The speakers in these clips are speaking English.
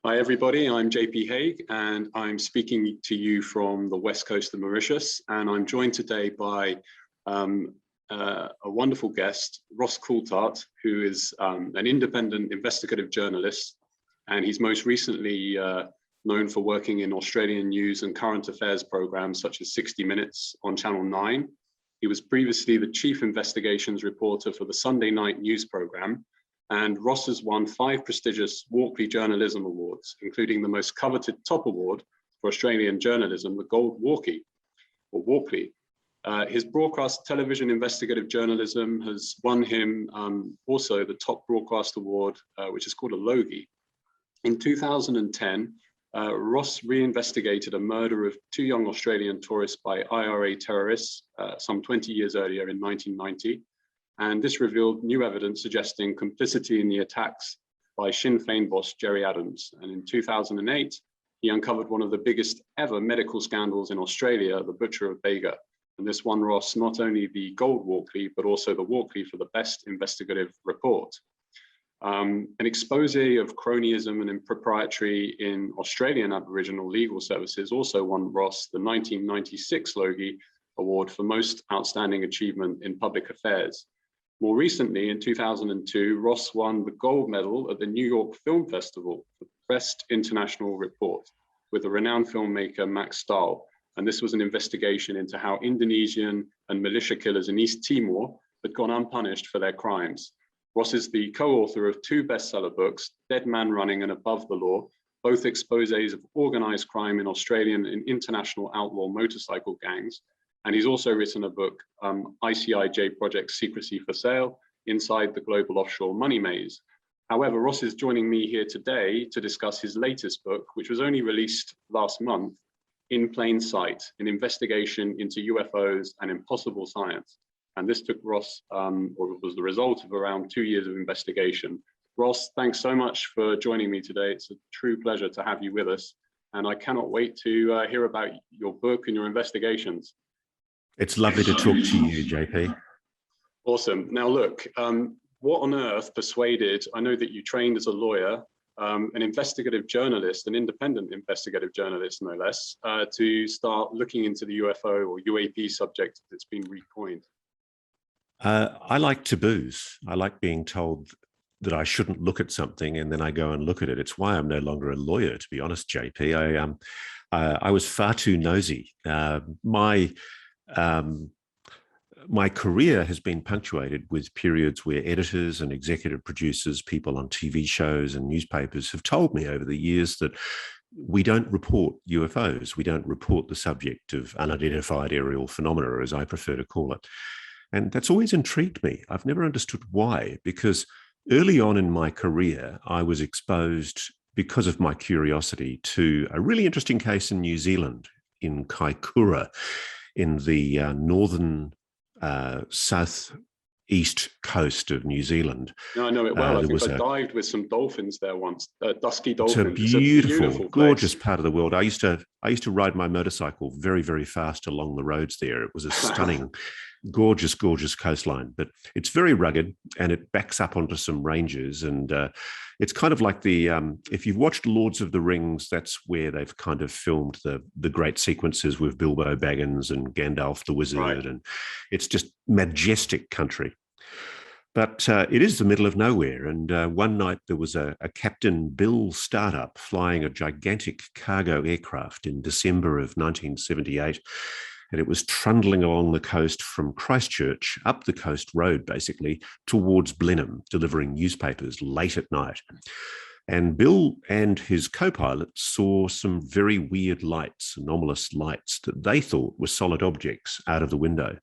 Hi everybody, I'm JP Hague and I'm speaking to you from the west coast of Mauritius, and I'm joined today by a wonderful guest, Ross Coulthart, who is an independent investigative journalist, and he's most recently known for working in Australian news and current affairs programs such as 60 Minutes on Channel 9. He was previously the chief investigations reporter for the Sunday night news program. And Ross has won 5 prestigious Walkley Journalism Awards, including the most coveted top award for Australian journalism, the Gold Walkie, or Walkley. His broadcast television investigative journalism has won him also the top broadcast award, which is called a Logie. In 2010, Ross reinvestigated a murder of 2 young Australian tourists by IRA terrorists some 20 years earlier in 1990. And this revealed new evidence suggesting complicity in the attacks by Sinn Féin boss Gerry Adams. And in 2008, he uncovered one of the biggest ever medical scandals in Australia, the butcher of Bega. And this won Ross not only the Gold Walkley, but also the Walkley for the best investigative report. An expose of cronyism and impropriety in Australian Aboriginal legal services also won Ross the 1996 Logie Award for most outstanding achievement in public affairs. More recently, in 2002, Ross won the gold medal at the New York Film Festival for Best International Report with the renowned filmmaker Max Stahl. And this was an investigation into how Indonesian and militia killers in East Timor had gone unpunished for their crimes. Ross is the co-author of 2 bestseller books, Dead Man Running and Above the Law, both exposés of organized crime in Australian and international outlaw motorcycle gangs. And he's also written a book, ICIJ Project Secrecy for Sale, Inside the Global Offshore Money Maze. However, Ross is joining me here today to discuss his latest book, which was only released last month, In Plain Sight, an investigation into UFOs and impossible science. And this took Ross, or was the result of around 2 years of investigation. Ross, thanks so much for joining me today. It's a true pleasure to have you with us. And I cannot wait to hear about your book and your investigations. It's lovely to talk to you, JP. Awesome. Now, look, what on earth persuaded, I know that you trained as a lawyer, an investigative journalist, an independent investigative journalist, no less, to start looking into the UFO or UAP subject that's been recoined? I like taboos. I like being told that I shouldn't look at something and then I go and look at it. It's why I'm no longer a lawyer, to be honest, JP. I was far too nosy. My career has been punctuated with periods where editors and executive producers, people on TV shows and newspapers have told me over the years that we don't report UFOs. We don't report the subject of unidentified aerial phenomena, as I prefer to call it. And that's always intrigued me. I've never understood why, because early on in my career, I was exposed, because of my curiosity, to a really interesting case in New Zealand, in Kaikoura, in the northern southeast coast of New Zealand. No, I know it well. I think I dived with some dolphins there once, dusky dolphins. It's a beautiful gorgeous part of the world. I used to ride my motorcycle very, very fast along the roads there. It was a stunning, gorgeous coastline, but it's very rugged and it backs up onto some ranges. And it's kind of like the, if you've watched Lords of the Rings, that's where they've kind of filmed the great sequences with Bilbo Baggins and Gandalf the Wizard. Right. And it's just majestic country. But it is the middle of nowhere. And one night there was a Captain Bill startup flying a gigantic cargo aircraft in December of 1978. And it was trundling along the coast from Christchurch, up the coast road, basically, towards Blenheim, delivering newspapers late at night. And Bill and his co-pilot saw some very weird lights, anomalous lights, that they thought were solid objects out of the window.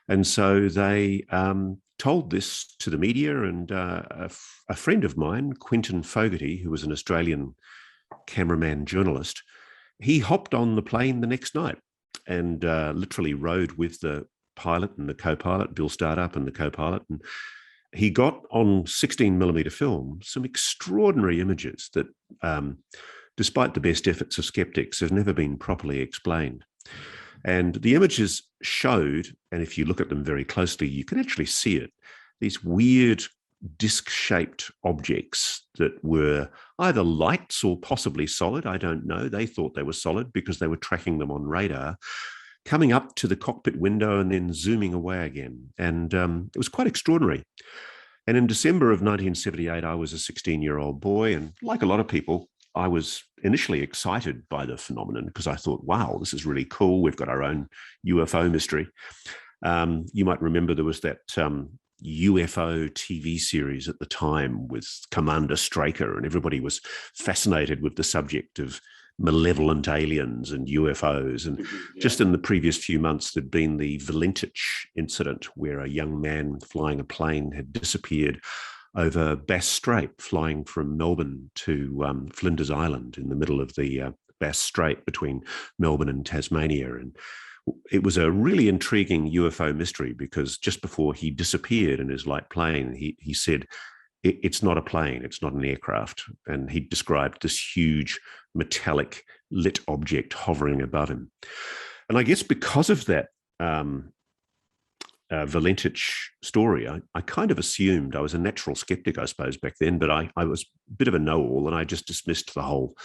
And so they told this to the media, and a friend of mine, Quentin Fogarty, who was an Australian cameraman journalist, he hopped on the plane the next night and literally rode with the pilot and the co-pilot, Bill Startup and the co-pilot. And he got on 16mm film some extraordinary images that, despite the best efforts of skeptics, have never been properly explained. And the images showed, and if you look at them very closely, you can actually see it, these weird disc-shaped objects that were either lights or possibly solid. I don't know. They thought they were solid because they were tracking them on radar, coming up to the cockpit window and then zooming away again. And it was quite extraordinary. And in December of 1978, I was a 16-year-old boy. And like a lot of people, I was initially excited by the phenomenon because I thought, wow, this is really cool. We've got our own UFO mystery. You might remember there was that UFO TV series at the time with Commander Straker, and everybody was fascinated with the subject of malevolent aliens and UFOs. And just in the previous few months, there'd been the Valentich incident where a young man flying a plane had disappeared over Bass Strait, flying from Melbourne to Flinders Island in the middle of the Bass Strait between Melbourne and Tasmania. And it was a really intriguing UFO mystery because just before he disappeared in his light plane, he said, it's not a plane, it's not an aircraft. And he described this huge metallic lit object hovering above him. And I guess because of that Valentich story, I kind of assumed, I was a natural skeptic, I suppose, back then, but I was a bit of a know-all, and I just dismissed the whole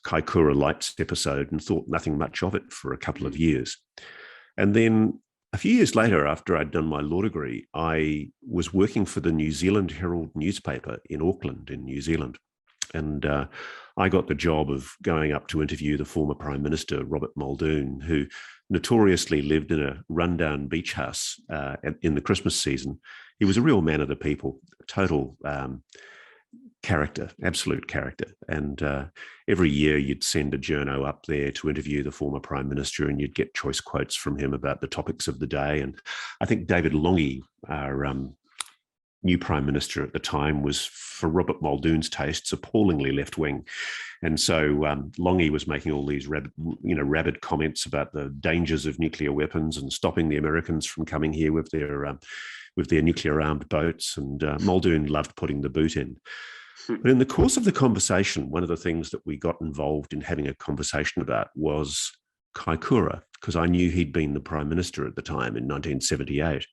Kaikoura Lights episode and thought nothing much of it for a couple of years. And then a few years later, after I'd done my law degree, I was working for the New Zealand Herald newspaper in Auckland, in New Zealand. And I got the job of going up to interview the former Prime Minister, Robert Muldoon, who notoriously lived in a rundown beach house in the Christmas season. He was a real man of the people, total character, absolute character. And every year you'd send a journo up there to interview the former Prime Minister, and you'd get choice quotes from him about the topics of the day. And I think David Lange, our new Prime Minister at the time, was, for Robert Muldoon's tastes, appallingly left-wing. And so Lange was making all these rabid comments about the dangers of nuclear weapons and stopping the Americans from coming here with their nuclear-armed boats. And Muldoon loved putting the boot in. But in the course of the conversation, one of the things that we got involved in having a conversation about was Kaikoura, because I knew he'd been the Prime Minister at the time in 1978.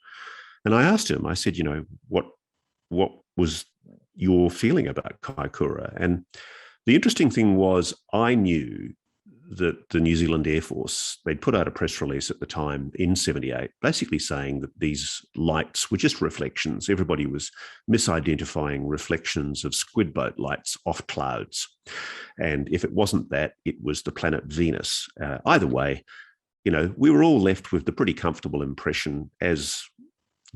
And I asked him, I said, what was your feeling about Kaikoura? And the interesting thing was, I knew that the New Zealand Air Force, they'd put out a press release at the time in 78, basically saying that these lights were just reflections. Everybody was misidentifying reflections of squid boat lights off clouds. And if it wasn't that, it was the planet Venus. Either way, we were all left with the pretty comfortable impression as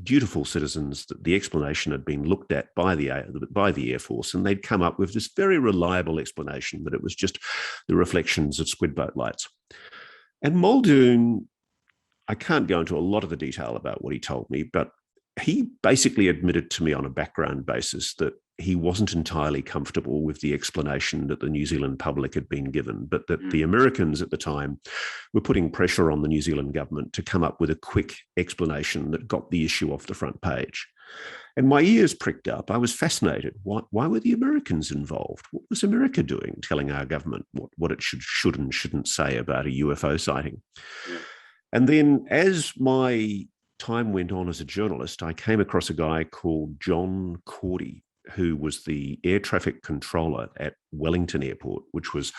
dutiful citizens that the explanation had been looked at by the Air Force, and they'd come up with this very reliable explanation that it was just the reflections of squid boat lights. And Muldoon, I can't go into a lot of the detail about what he told me, but he basically admitted to me on a background basis that he wasn't entirely comfortable with the explanation that the New Zealand public had been given, but that the Americans at the time were putting pressure on the New Zealand government to come up with a quick explanation that got the issue off the front page. And my ears pricked up. I was fascinated. Why were the Americans involved? What was America doing, telling our government what it should and shouldn't say about a UFO sighting? Yeah. And then as my time went on as a journalist, I came across a guy called John Cordy, who was the air traffic controller at Wellington Airport, which was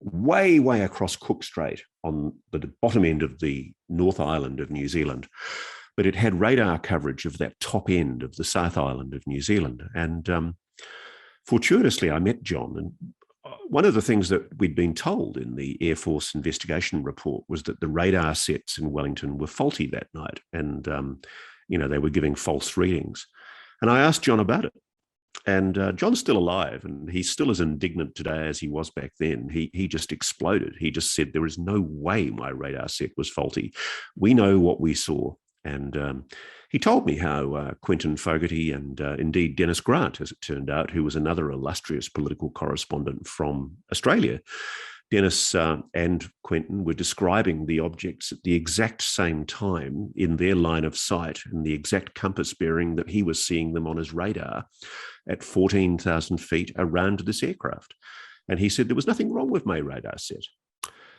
way, way across Cook Strait on the bottom end of the North Island of New Zealand. But it had radar coverage of that top end of the South Island of New Zealand. And fortuitously, I met John. And one of the things that we'd been told in the Air Force investigation report was that the radar sets in Wellington were faulty that night. And, they were giving false readings. And I asked John about it. And John's still alive, and he's still as indignant today as he was back then. He just exploded. He just said, there is no way my radar set was faulty. We know what we saw. And he told me how Quentin Fogarty and indeed Dennis Grant, as it turned out, who was another illustrious political correspondent from Australia, Dennis and Quentin were describing the objects at the exact same time in their line of sight and the exact compass bearing that he was seeing them on his radar at 14,000 feet around this aircraft. And he said there was nothing wrong with my radar set.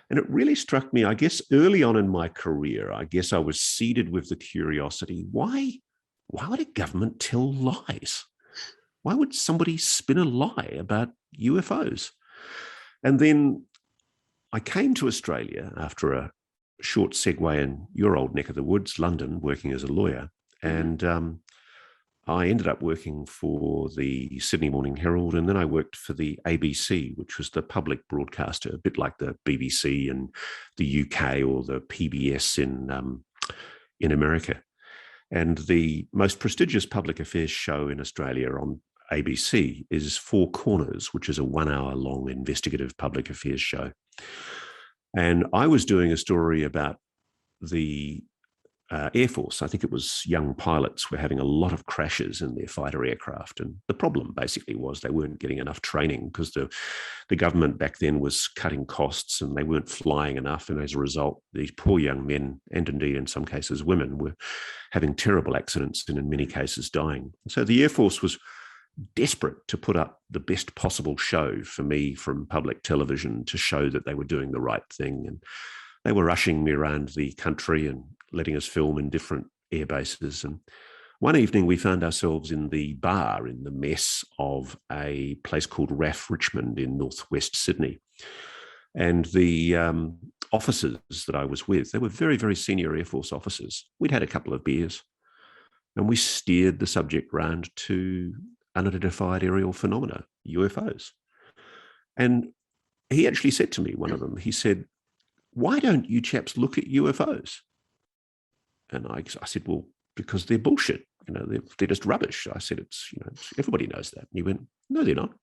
And it really struck me, I guess, early on in my career, I guess I was seeded with the curiosity, why why would a government tell lies? Why would somebody spin a lie about UFOs? And then I came to Australia after a short segue in your old neck of the woods, London, working as a lawyer. And I ended up working for the Sydney Morning Herald, and then I worked for the ABC, which was the public broadcaster, a bit like the BBC in the UK or the PBS in America. And the most prestigious public affairs show in Australia on ABC is Four Corners, which is a 1 hour long investigative public affairs show. And I was doing a story about the Air Force. I think it was young pilots were having a lot of crashes in their fighter aircraft. And the problem basically was they weren't getting enough training because the government back then was cutting costs and they weren't flying enough. And as a result, these poor young men, and indeed in some cases women, were having terrible accidents and in many cases dying. So the Air Force was desperate to put up the best possible show for me from public television to show that they were doing the right thing. And they were rushing me around the country and letting us film in different air bases. And one evening we found ourselves in the bar in the mess of a place called RAF Richmond in northwest Sydney. And the officers that I was with, they were very, very senior Air Force officers. We'd had a couple of beers and we steered the subject round to unidentified aerial phenomena, UFOs. And he actually said to me, one of them, he said, "Why don't you chaps look at UFOs?" And I said, "Well, because they're bullshit. They're just rubbish." I said, everybody knows that. And he went, "No, they're not."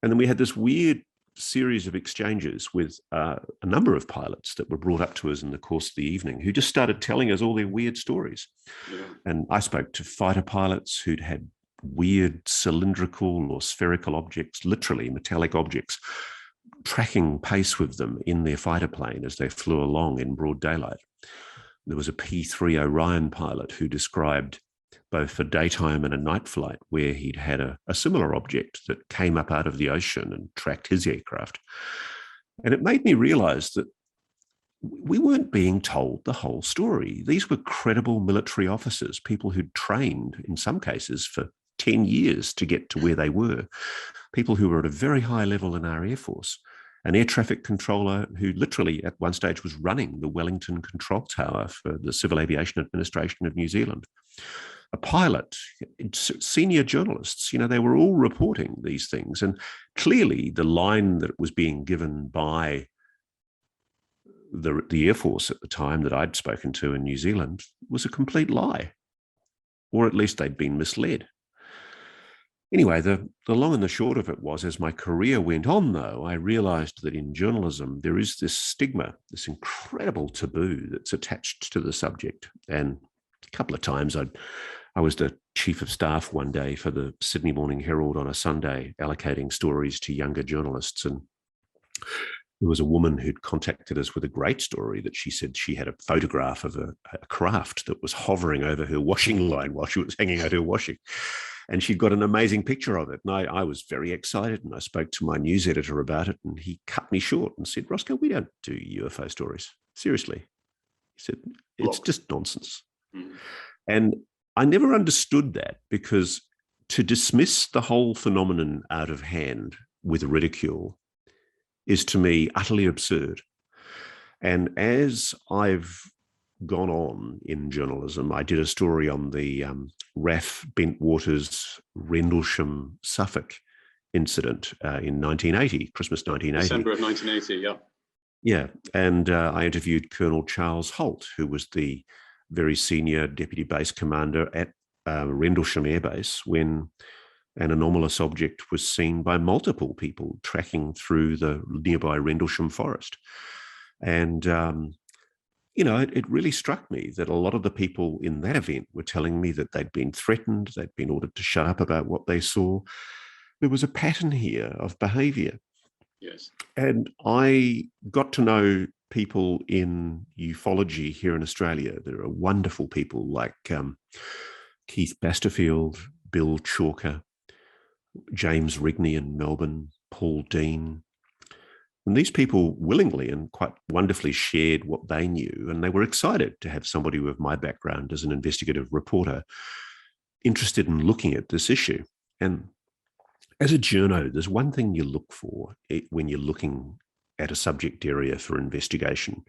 And then we had this weird series of exchanges with a number of pilots that were brought up to us in the course of the evening who just started telling us all their weird stories. Yeah. And I spoke to fighter pilots who'd had weird cylindrical or spherical objects, literally metallic objects, tracking pace with them in their fighter plane as they flew along in broad daylight. There was a P-3 Orion pilot who described both a daytime and a night flight where he'd had a similar object that came up out of the ocean and tracked his aircraft. And it made me realize that we weren't being told the whole story. These were credible military officers, people who'd trained, in some cases, for 10 years to get to where they were, people who were at a very high level in our Air Force. An air traffic controller who literally at one stage was running the Wellington Control Tower for the Civil Aviation Administration of New Zealand. A pilot, senior journalists, they were all reporting these things. And clearly the line that was being given by the Air Force at the time that I'd spoken to in New Zealand was a complete lie, or at least they'd been misled. Anyway, the long and the short of it was, as my career went on, though, I realized that in journalism, there is this stigma, this incredible taboo that's attached to the subject. And a couple of times I was the chief of staff one day for the Sydney Morning Herald on a Sunday, allocating stories to younger journalists. And there was a woman who'd contacted us with a great story that she said she had a photograph of a craft that was hovering over her washing line while she was hanging out her washing. And she'd got an amazing picture of it. And I was very excited. And I spoke to my news editor about it. And he cut me short and said, "Roscoe, we don't do UFO stories. Seriously." He said, "It's just nonsense." Mm. And I never understood that, because to dismiss the whole phenomenon out of hand with ridicule is, to me, utterly absurd. And as I've gone on in journalism, I did a story on the RAF Bentwaters Rendlesham, Suffolk incident in 1980, Christmas 1980. December of 1980, yeah. Yeah, and I interviewed Colonel Charles Holt, who was the very senior deputy base commander at Rendlesham Air Base when an anomalous object was seen by multiple people tracking through the nearby Rendlesham forest. And it really struck me that a lot of the people in that event were telling me that they'd been threatened, they'd been ordered to shut up about what they saw. There was a pattern here of behavior. Yes. And I got to know people in ufology here in Australia. There are wonderful people like Keith Basterfield, Bill Chalker, James Rigney in Melbourne, Paul Dean, And these people willingly and quite wonderfully shared what they knew, and they were excited to have somebody with my background as an investigative reporter interested in looking at this issue. And as a journo, there's one thing you look for when you're looking at a subject area for investigation.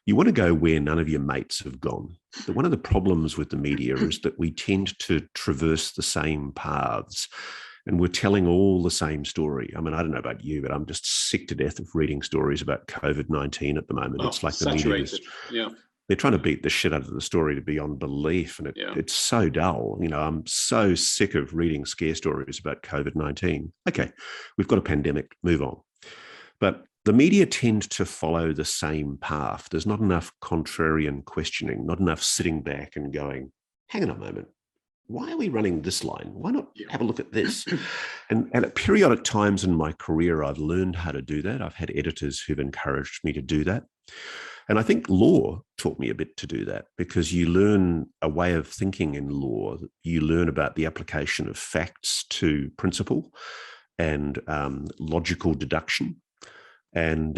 You want to go where none of your mates have gone. But one of the problems with the media is that we tend to traverse the same paths, and we're telling all the same story. I mean, I don't know about you, but I'm just sick to death of reading stories about COVID-19 at the moment. It's like the media is, they're trying to beat the shit out of the story to beyond belief, and it's so dull. You know, I'm so sick of reading scare stories about COVID-19. Okay, we've got a pandemic, move on. But the media tend to follow the same path. There's not enough contrarian questioning, not enough sitting back and going, hang on a moment, why are we running this line? Why not have a look at this? And at periodic times in my career, I've learned how to do that. I've had editors who've encouraged me to do that. And I think law taught me a bit to do that, because you learn a way of thinking in law. You learn about the application of facts to principle and logical deduction. And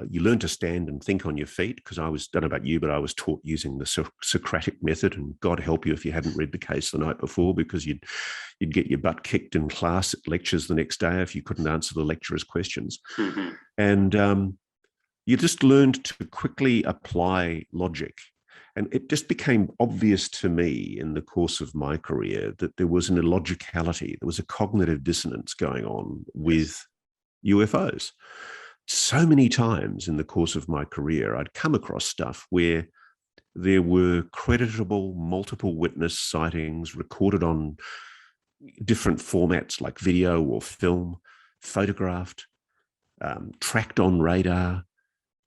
you learn to stand and think on your feet, because I don't know about you, but I was taught using the Socratic method, and God help you if you hadn't read the case the night before, because you'd get your butt kicked in class at lectures the next day if you couldn't answer the lecturer's questions. Mm-hmm. And you just learned to quickly apply logic. And it just became obvious to me in the course of my career that there was an illogicality, there was a cognitive dissonance going on with UFOs. So many times in the course of my career, I'd come across stuff where there were creditable multiple witness sightings recorded on different formats like video or film, photographed, tracked on radar,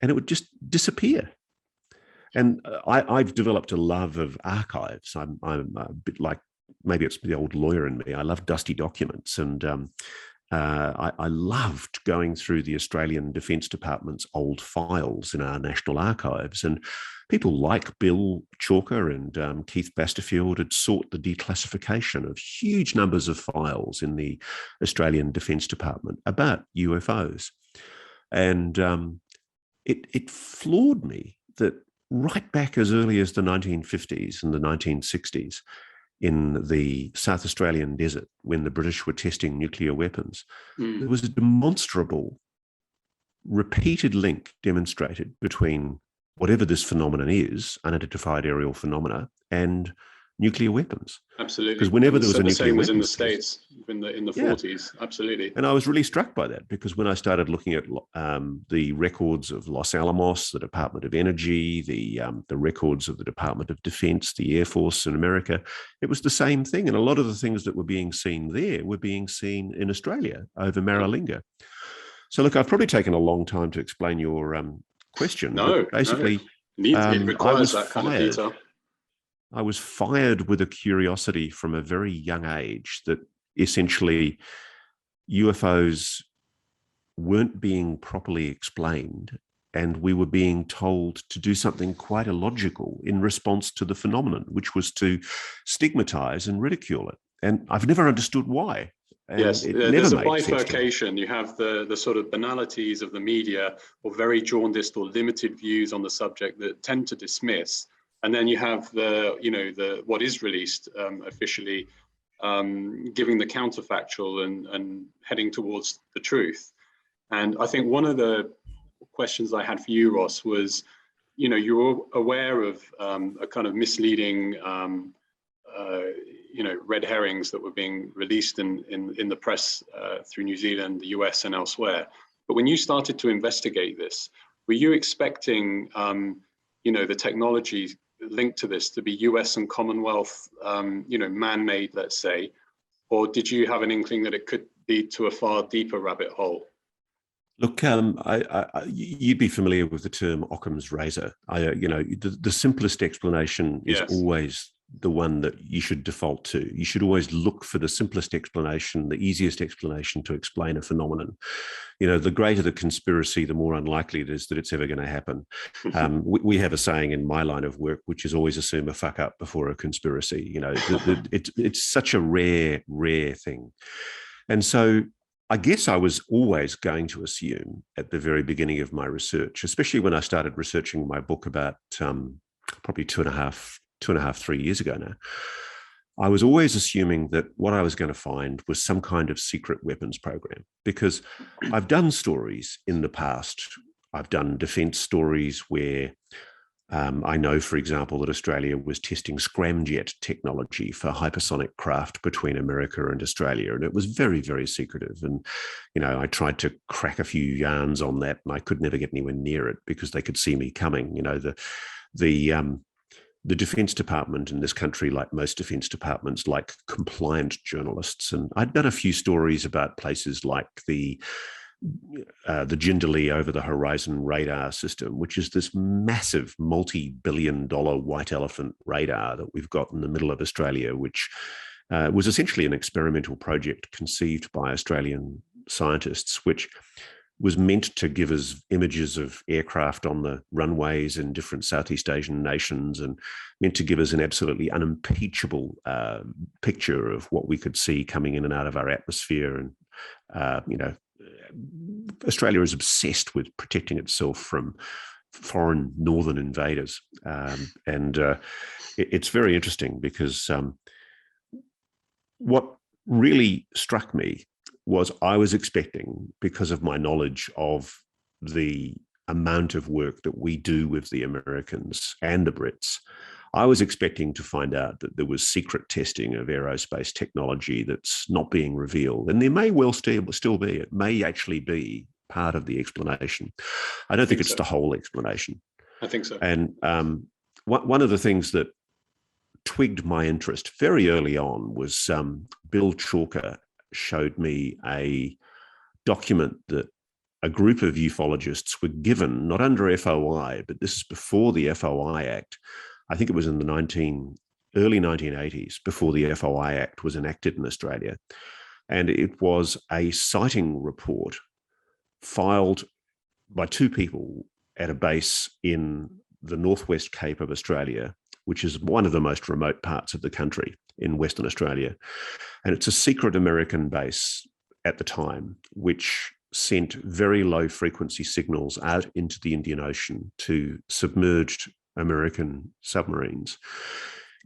and it would just disappear. And I've developed a love of archives. I'm a bit like, maybe it's the old lawyer in me. I love dusty documents, and I loved going through the Australian Defence Department's old files in our National Archives. And people like Bill Chalker and Keith Basterfield had sought the declassification of huge numbers of files in the Australian Defence Department about UFOs. And it floored me that right back as early as the 1950s and the 1960s, in the South Australian desert, when the British were testing nuclear weapons, there was a demonstrable, repeated link demonstrated between whatever this phenomenon is, unidentified aerial phenomena, and nuclear weapons. Absolutely. Because whenever there was a nuclear weapon, was in the States in the 40s. Absolutely. And I was really struck by that, because when I started looking at the records of Los Alamos, the Department of Energy, the records of the Department of Defense, the Air Force in America, it was the same thing. And a lot of the things that were being seen there were being seen in Australia over Maralinga. So look, I've probably taken a long time to explain your question. No, basically, it requires that kind of detail. I was fired with a curiosity from a very young age that essentially UFOs weren't being properly explained, and we were being told to do something quite illogical in response to the phenomenon, which was to stigmatize and ridicule it. And I've never understood why. And yes, there's a bifurcation. You have the sort of banalities of the media, or very jaundiced or limited views on the subject that tend to dismiss. And then you have the what is released officially, giving the counterfactual and heading towards the truth. And I think one of the questions I had for you, Ross, was, you were aware of a kind of misleading, red herrings that were being released in the press through New Zealand, the US, and elsewhere. But when you started to investigate this, were you expecting, the technology linked to this to be US and Commonwealth, man-made, let's say, or did you have an inkling that it could lead to a far deeper rabbit hole? Look, you'd be familiar with the term Occam's razor. The simplest explanation is always the one that you should default to. You should always look for the simplest explanation, the easiest explanation to explain a phenomenon. The greater the conspiracy, the more unlikely it is that it's ever going to happen. We have a saying in my line of work, which is always assume a fuck up before a conspiracy. It's such a rare thing. And so I guess I was always going to assume at the very beginning of my research, especially when I started researching my book about probably 3 years ago now, I was always assuming that what I was going to find was some kind of secret weapons program, because I've done stories in the past. I've done defense stories where I know, for example, that Australia was testing scramjet technology for hypersonic craft between America and Australia, and it was very, very secretive. And, I tried to crack a few yarns on that, and I could never get anywhere near it because they could see me coming. The Defence Department in this country, like most defence departments, like compliant journalists. And I'd done a few stories about places like the Jindalee over the horizon radar system, which is this massive multi-billion-dollar white elephant radar that we've got in the middle of Australia, which was essentially an experimental project conceived by Australian scientists, which was meant to give us images of aircraft on the runways in different Southeast Asian nations, and meant to give us an absolutely unimpeachable picture of what we could see coming in and out of our atmosphere. And, Australia is obsessed with protecting itself from foreign northern invaders. It's very interesting because what really struck me was I was expecting, because of my knowledge of the amount of work that we do with the Americans and the Brits, I was expecting to find out that there was secret testing of aerospace technology that's not being revealed. And there may well still be. It may actually be part of the explanation. I don't think it's the whole explanation. I think so. And one of the things that twigged my interest very early on was Bill Chalker showed me a document that a group of ufologists were given, not under FOI, but this is before the FOI Act. I think it was in the early 1980s, before the FOI Act was enacted in Australia. And it was a sighting report filed by two people at a base in the Northwest Cape of Australia, which is one of the most remote parts of the country in Western Australia. And it's a secret American base at the time, which sent very low frequency signals out into the Indian Ocean to submerged American submarines,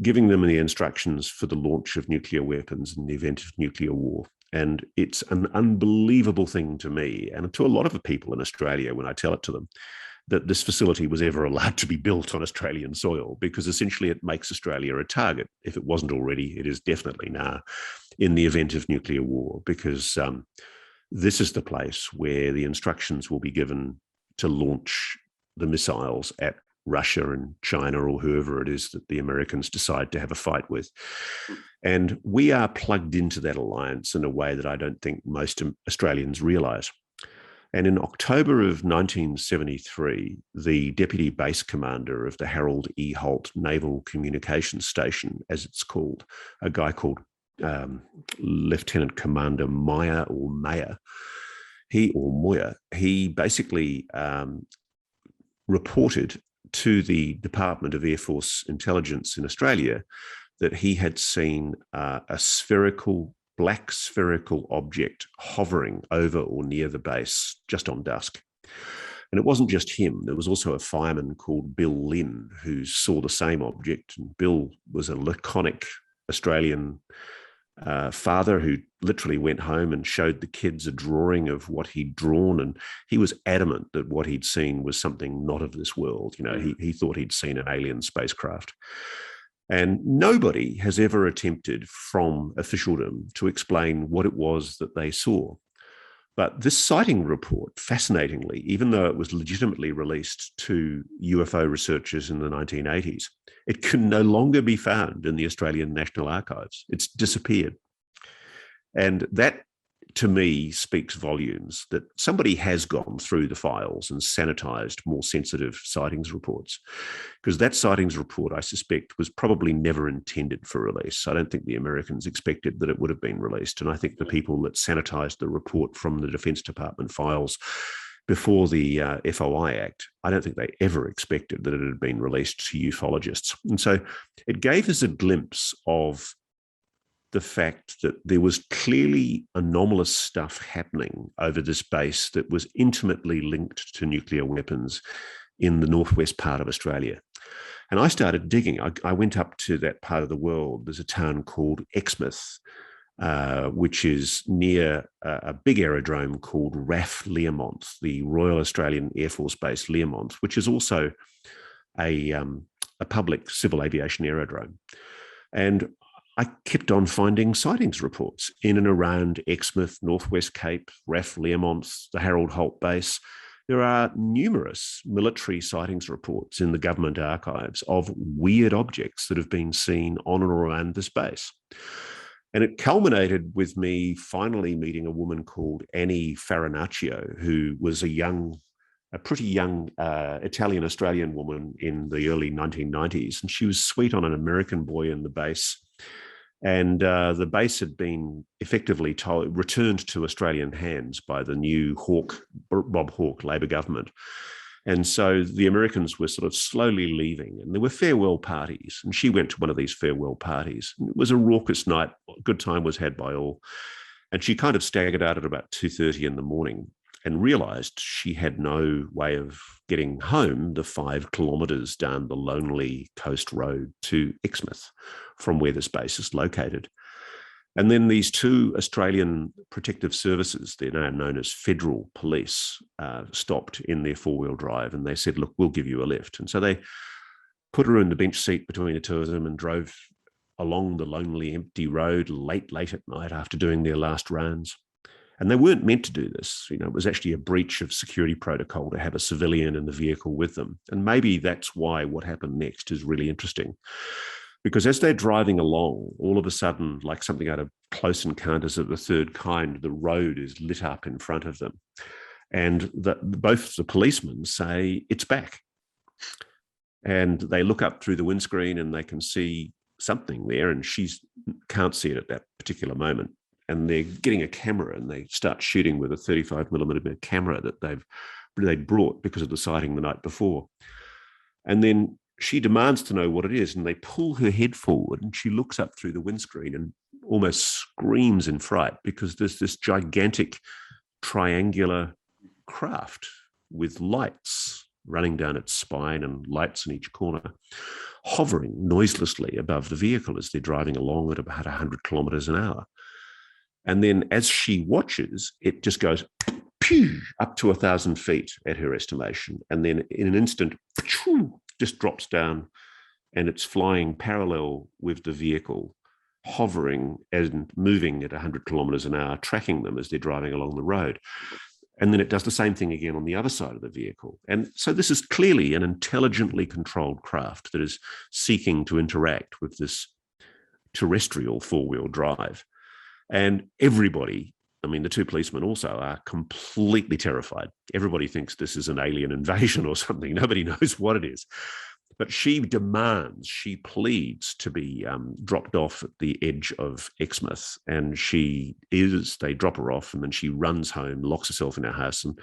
giving them the instructions for the launch of nuclear weapons in the event of nuclear war. And it's an unbelievable thing to me, and to a lot of the people in Australia when I tell it to them, that this facility was ever allowed to be built on Australian soil, because essentially it makes Australia a target. If it wasn't already, it is definitely now, in the event of nuclear war, because this is the place where the instructions will be given to launch the missiles at Russia and China or whoever it is that the Americans decide to have a fight with. And we are plugged into that alliance in a way that I don't think most Australians realise. And in October of 1973, the deputy base commander of the Harold E. Holt Naval Communications Station, as it's called, a guy called Lieutenant Commander Meyer, he basically reported to the Department of Air Force Intelligence in Australia that he had seen a black spherical object hovering over or near the base just on dusk. And it wasn't just him. There was also a fireman called Bill Lynn who saw the same object. And Bill was a laconic Australian father who literally went home and showed the kids a drawing of what he'd drawn, and he was adamant that what he'd seen was something not of this world. He thought he'd seen an alien spacecraft. And nobody has ever attempted from officialdom to explain what it was that they saw. But this sighting report, fascinatingly, even though it was legitimately released to UFO researchers in the 1980s, it can no longer be found in the Australian National Archives. It's disappeared. And that, to me, speaks volumes that somebody has gone through the files and sanitized more sensitive sightings reports. Because that sightings report, I suspect, was probably never intended for release. I don't think the Americans expected that it would have been released. And I think the people that sanitized the report from the Defence Department files before the FOI Act, I don't think they ever expected that it had been released to ufologists. And so it gave us a glimpse of the fact that there was clearly anomalous stuff happening over this base that was intimately linked to nuclear weapons in the northwest part of Australia. And I started digging. I went up to that part of the world. There's a town called Exmouth, which is near a big aerodrome called RAF Learmonth, the Royal Australian Air Force Base Learmonth, which is also a public civil aviation aerodrome. And I kept on finding sightings reports in and around Exmouth, Northwest Cape, RAF Learmonth, the Harold Holt base. There are numerous military sightings reports in the government archives of weird objects that have been seen on and around this base. And it culminated with me finally meeting a woman called Annie Farinaccio, who was a pretty young Italian-Australian woman in the early 1990s. And she was sweet on an American boy in the base. And the base had been effectively returned to Australian hands by the new Bob Hawke Labor government. And so the Americans were sort of slowly leaving, and there were farewell parties. And she went to one of these farewell parties. And it was a raucous night. A good time was had by all. And she kind of staggered out at about 2:30 in the morning and realised she had no way of getting home the 5 kilometres down the lonely coast road to Exmouth from where this base is located. And then these 2 Australian protective services, they're now known as federal police, stopped in their 4-wheel drive, and they said, look, we'll give you a lift. And so they put her in the bench seat between the 2 of them and drove along the lonely, empty road late at night after doing their last rounds. And they weren't meant to do this. You know, it was actually a breach of security protocol to have a civilian in the vehicle with them. And maybe that's why what happened next is really interesting. Because as they're driving along, all of a sudden, like something out of Close Encounters of the Third Kind, the road is lit up in front of them. And both the policemen say, it's back. And they look up through the windscreen and they can see something there, and she can't see it at that particular moment. And they're getting a camera and they start shooting with a 35mm camera that they'd brought because of the sighting the night before. And then she demands to know what it is, and they pull her head forward and she looks up through the windscreen and almost screams in fright because there's this gigantic triangular craft with lights running down its spine and lights in each corner, hovering noiselessly above the vehicle as they're driving along at about 100 kilometres an hour. And then as she watches, it just goes pew, up to 1,000 feet at her estimation. And then in an instant, just drops down, and it's flying parallel with the vehicle, hovering and moving at 100 kilometres an hour, tracking them as they're driving along the road. And then it does the same thing again on the other side of the vehicle. And so this is clearly an intelligently controlled craft that is seeking to interact with this terrestrial 4-wheel drive. And everybody, I mean, the 2 policemen also are completely terrified. Everybody thinks this is an alien invasion or something. Nobody knows what it is. But she pleads to be dropped off at the edge of Exmouth. And they drop her off, and then she runs home, locks herself in her house. And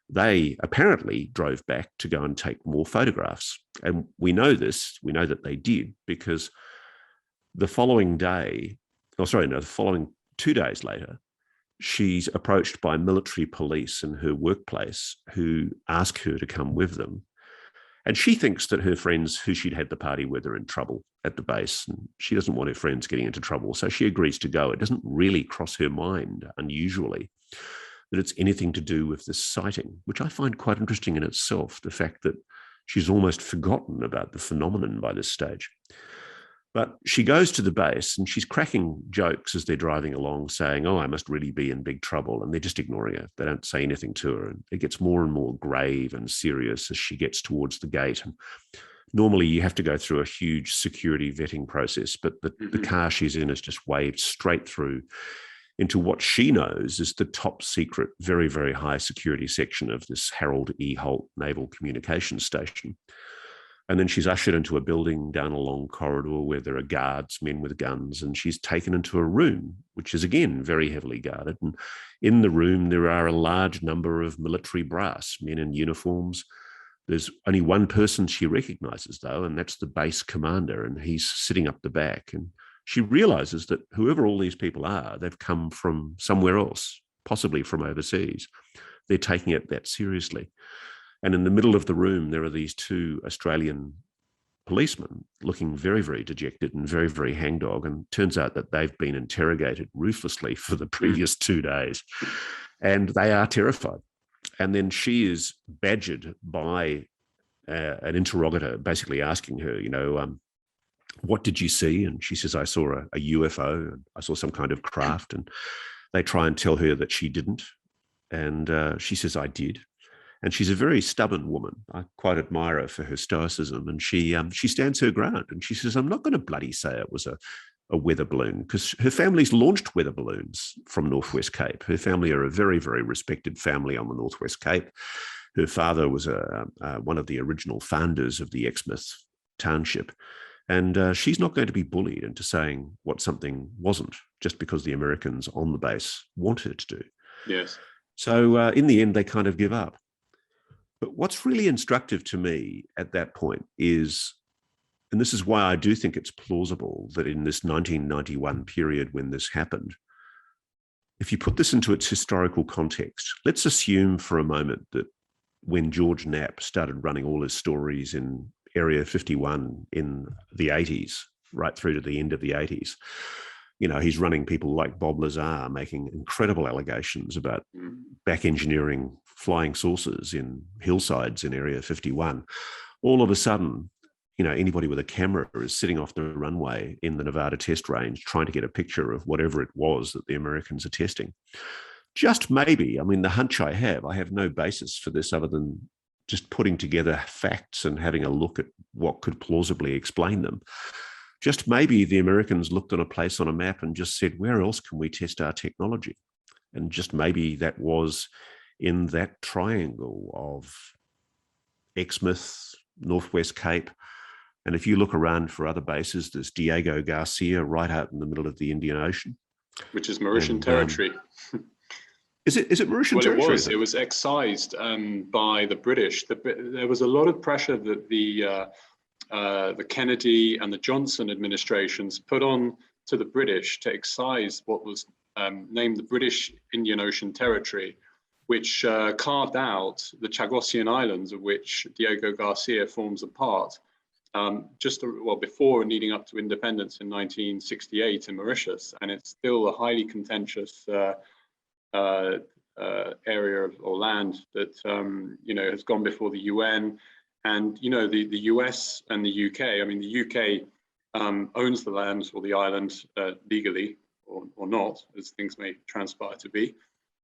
they apparently drove back to go and take more photographs. And we know that they did, because the following 2 days later, she's approached by military police in her workplace who ask her to come with them. And she thinks that her friends who she'd had the party with are in trouble at the base, and she doesn't want her friends getting into trouble. So she agrees to go. It doesn't really cross her mind, unusually, that it's anything to do with this sighting, which I find quite interesting in itself, the fact that she's almost forgotten about the phenomenon by this stage. But she goes to the base and she's cracking jokes as they're driving along, saying, oh, I must really be in big trouble. And they're just ignoring her. They don't say anything to her. And it gets more and more grave and serious as she gets towards the gate. And normally you have to go through a huge security vetting process, but the car she's in is just waved straight through into what she knows is the top secret, very, very high security section of this Harold E. Holt Naval Communications Station. And then she's ushered into a building down a long corridor where there are guards, men with guns, and she's taken into a room, which is, again, very heavily guarded. And in the room, there are a large number of military brass, men in uniforms. There's only one person she recognizes, though, and that's the base commander, and he's sitting up the back. And she realizes that whoever all these people are, they've come from somewhere else, possibly from overseas. They're taking it that seriously. And in the middle of the room, there are these two Australian policemen looking very, very dejected and very, very hangdog. And it turns out that they've been interrogated ruthlessly for the previous 2 days. And they are terrified. And then she is badgered by an interrogator, basically asking her, what did you see? And she says, I saw a UFO, and I saw some kind of craft. And they try and tell her that she didn't. And she says, I did. And she's a very stubborn woman. I quite admire her for her stoicism. And she stands her ground. And she says, I'm not going to bloody say it was a weather balloon, because her family's launched weather balloons from Northwest Cape. Her family are a very, very respected family on the Northwest Cape. Her father was one of the original founders of the Exmouth township. And she's not going to be bullied into saying what something wasn't just because the Americans on the base want her to do. Yes. So in the end, they kind of give up. But what's really instructive to me at that point is, and this is why I do think it's plausible that in this 1991 period when this happened, if you put this into its historical context, let's assume for a moment that when George Knapp started running all his stories in Area 51 in the 80s, right through to the end of the 80s, he's running people like Bob Lazar making incredible allegations about back engineering flying saucers in hillsides in Area 51. All of a sudden, anybody with a camera is sitting off the runway in the Nevada test range trying to get a picture of whatever it was that the Americans are testing. Just maybe, the hunch I have no basis for this other than just putting together facts and having a look at what could plausibly explain them. Just maybe the Americans looked at a place on a map and just said, where else can we test our technology? And just maybe that was in that triangle of Exmouth, Northwest Cape. And if you look around for other bases, there's Diego Garcia right out in the middle of the Indian Ocean. Which is Mauritian territory. Is it Mauritian territory? It was excised by the British. There was a lot of pressure that the Kennedy and the Johnson administrations put on to the British to excise what was named the British Indian Ocean Territory, which carved out the Chagosian Islands, of which Diego Garcia forms a part, before and leading up to independence in 1968 in Mauritius. And it's still a highly contentious area or land that has gone before the UN, and the US and the UK. The UK owns the lands or the island legally or not, as things may transpire to be,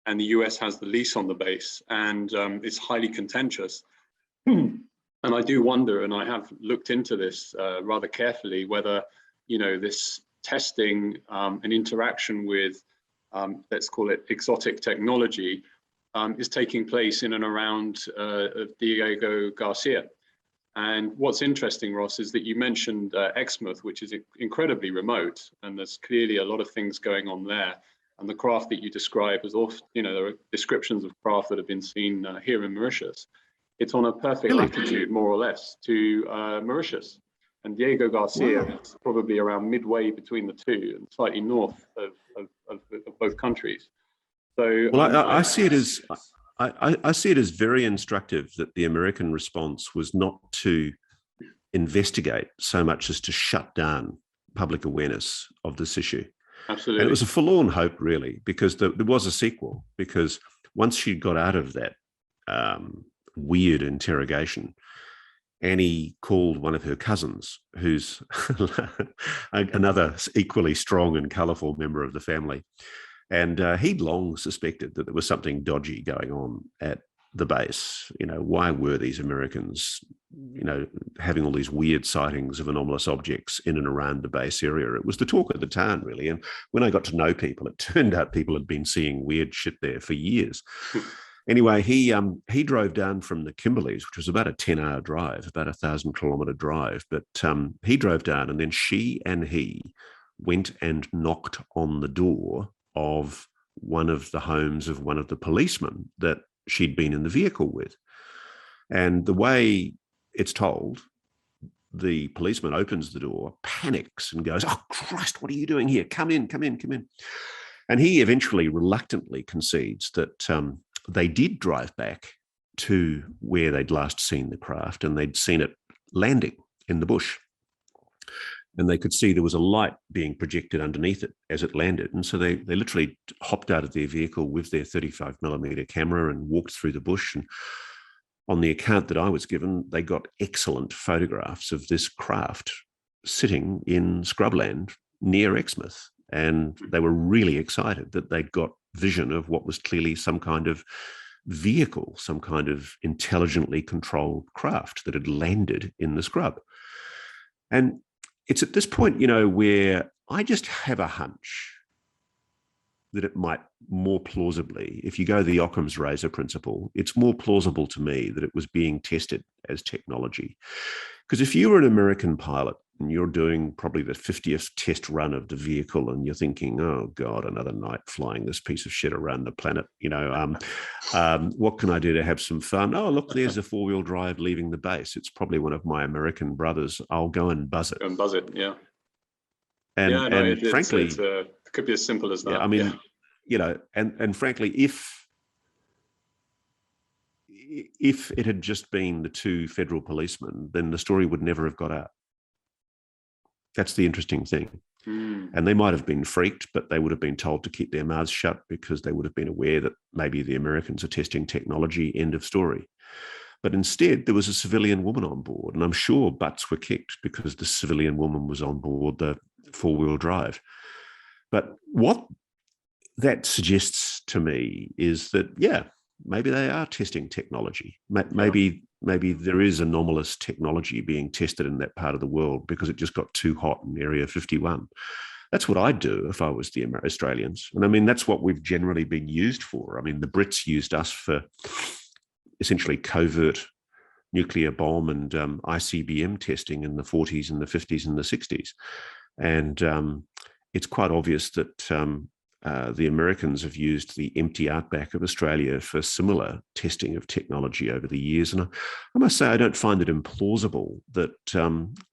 and the US has the lease on the base, and it's highly contentious. And I do wonder, and I have looked into this rather carefully, whether this testing and interaction with let's call it exotic technology, is taking place in and around Diego Garcia. And what's interesting, Ross, is that you mentioned Exmouth, which is incredibly remote, and there's clearly a lot of things going on there. And the craft that you describe is often, there are descriptions of craft that have been seen here in Mauritius. It's on a perfect latitude, more or less, to Mauritius. And Diego Garcia is probably around midway between the two and slightly north of both countries. So, I see it as I see it as very instructive that the American response was not to investigate so much as to shut down public awareness of this issue. Absolutely, and it was a forlorn hope, really, because there was a sequel. Because once she got out of that weird interrogation, Annie called one of her cousins, who's another equally strong and colourful member of the family. And he'd long suspected that there was something dodgy going on at the base. Why were these Americans, having all these weird sightings of anomalous objects in and around the base area? It was the talk of the town, really. And when I got to know people, it turned out people had been seeing weird shit there for years. Anyway, he drove down from the Kimberleys, which was about a 10-hour drive, about 1,000-kilometre drive. But he drove down, and then she and he went and knocked on the door of one of the homes of one of the policemen that she'd been in the vehicle with. And the way it's told, the policeman opens the door, panics and goes, "Oh, Christ, what are you doing here? Come in, come in, come in." And he eventually reluctantly concedes that they did drive back to where they'd last seen the craft, and they'd seen it landing in the bush. And they could see there was a light being projected underneath it as it landed. And so they literally hopped out of their vehicle with their 35mm camera and walked through the bush. And on the account that I was given, they got excellent photographs of this craft sitting in scrubland near Exmouth. And they were really excited that they'd got vision of what was clearly some kind of vehicle, some kind of intelligently controlled craft that had landed in the scrub. And it's at this point, where I just have a hunch that it might more plausibly, if you go the Occam's razor principle, it's more plausible to me that it was being tested as technology. Because if you were an American pilot and you're doing probably the 50th test run of the vehicle and you're thinking, oh God, another night flying this piece of shit around the planet, what can I do to have some fun? Oh, look, there's a 4-wheel drive leaving the base. It's probably one of my American brothers. I'll go and buzz it. Go and buzz it, yeah. And frankly, it could be as simple as that. Yeah, I mean, and frankly, if it had just been the 2 federal policemen, then the story would never have got out. That's the interesting thing. And they might have been freaked, but they would have been told to keep their mouths shut because they would have been aware that maybe the Americans are testing technology, end of story. But instead, there was a civilian woman on board, and I'm sure butts were kicked because the civilian woman was on board the 4-wheel drive. But what that suggests to me is that, yeah, maybe they are testing technology. Maybe there is anomalous technology being tested in that part of the world because it just got too hot in Area 51. That's what I'd do if I was the Australians. And I mean, that's what we've generally been used for. I mean, the Brits used us for essentially covert nuclear bomb and ICBM testing in the 40s and the 50s and the 60s. And it's quite obvious that the Americans have used the empty outback of Australia for similar testing of technology over the years. And I must say, I don't find it implausible that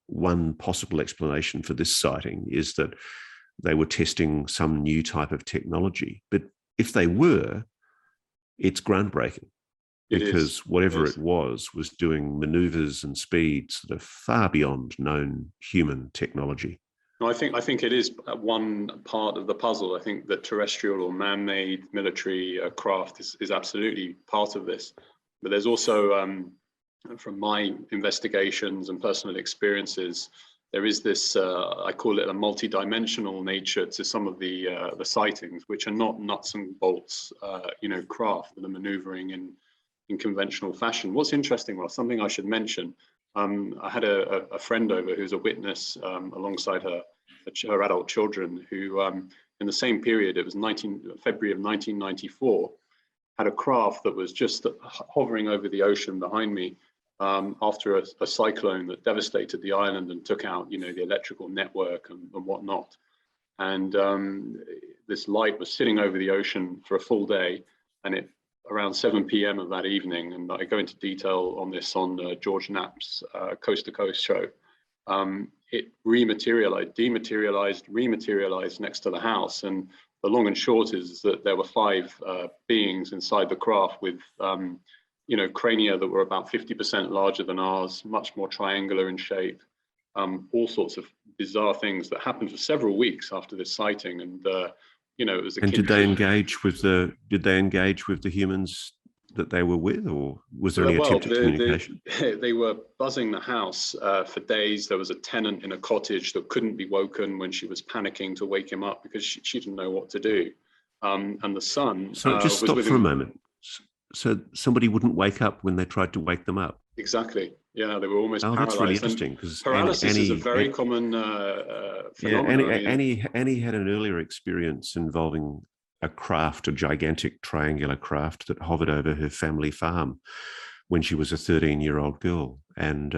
one possible explanation for this sighting is that they were testing some new type of technology. But if they were, it's groundbreaking. Because whatever it was doing maneuvers and speeds that are far beyond known human technology. No, I think it is one part of the puzzle. I think that terrestrial or man-made military craft is absolutely part of this. But there's also, from my investigations and personal experiences, there is this, I call it a multi-dimensional nature to some of the sightings, which are not nuts and bolts, craft that are maneuvering in conventional fashion. What's interesting, well, something I should mention, I had a friend over who's a witness alongside her adult children who, in the same period, it was February of 1994, had a craft that was just hovering over the ocean behind me after a cyclone that devastated the island and took out, the electrical network and whatnot. And this light was sitting over the ocean for a full day, and it around 7 p.m. of that evening, and I go into detail on this on George Knapp's Coast to Coast show. It rematerialized next to the house, and the long and short is that there were 5 beings inside the craft with, crania that were about 50% larger than ours, much more triangular in shape, all sorts of bizarre things that happened for several weeks after this sighting, and it was. And did they engage with the humans that they were with, or was there any attempt at communication? They were buzzing the house for days. There was a tenant in a cottage that couldn't be woken when she was panicking to wake him up because she didn't know what to do. And the son. So just stop for a moment. So somebody wouldn't wake up when they tried to wake them up? Exactly. Yeah, they were almost paralyzed. That's really interesting, because paralysis is a very common phenomenon. Yeah, Annie had an earlier experience involving a gigantic triangular craft that hovered over her family farm when she was a 13-year-old girl. And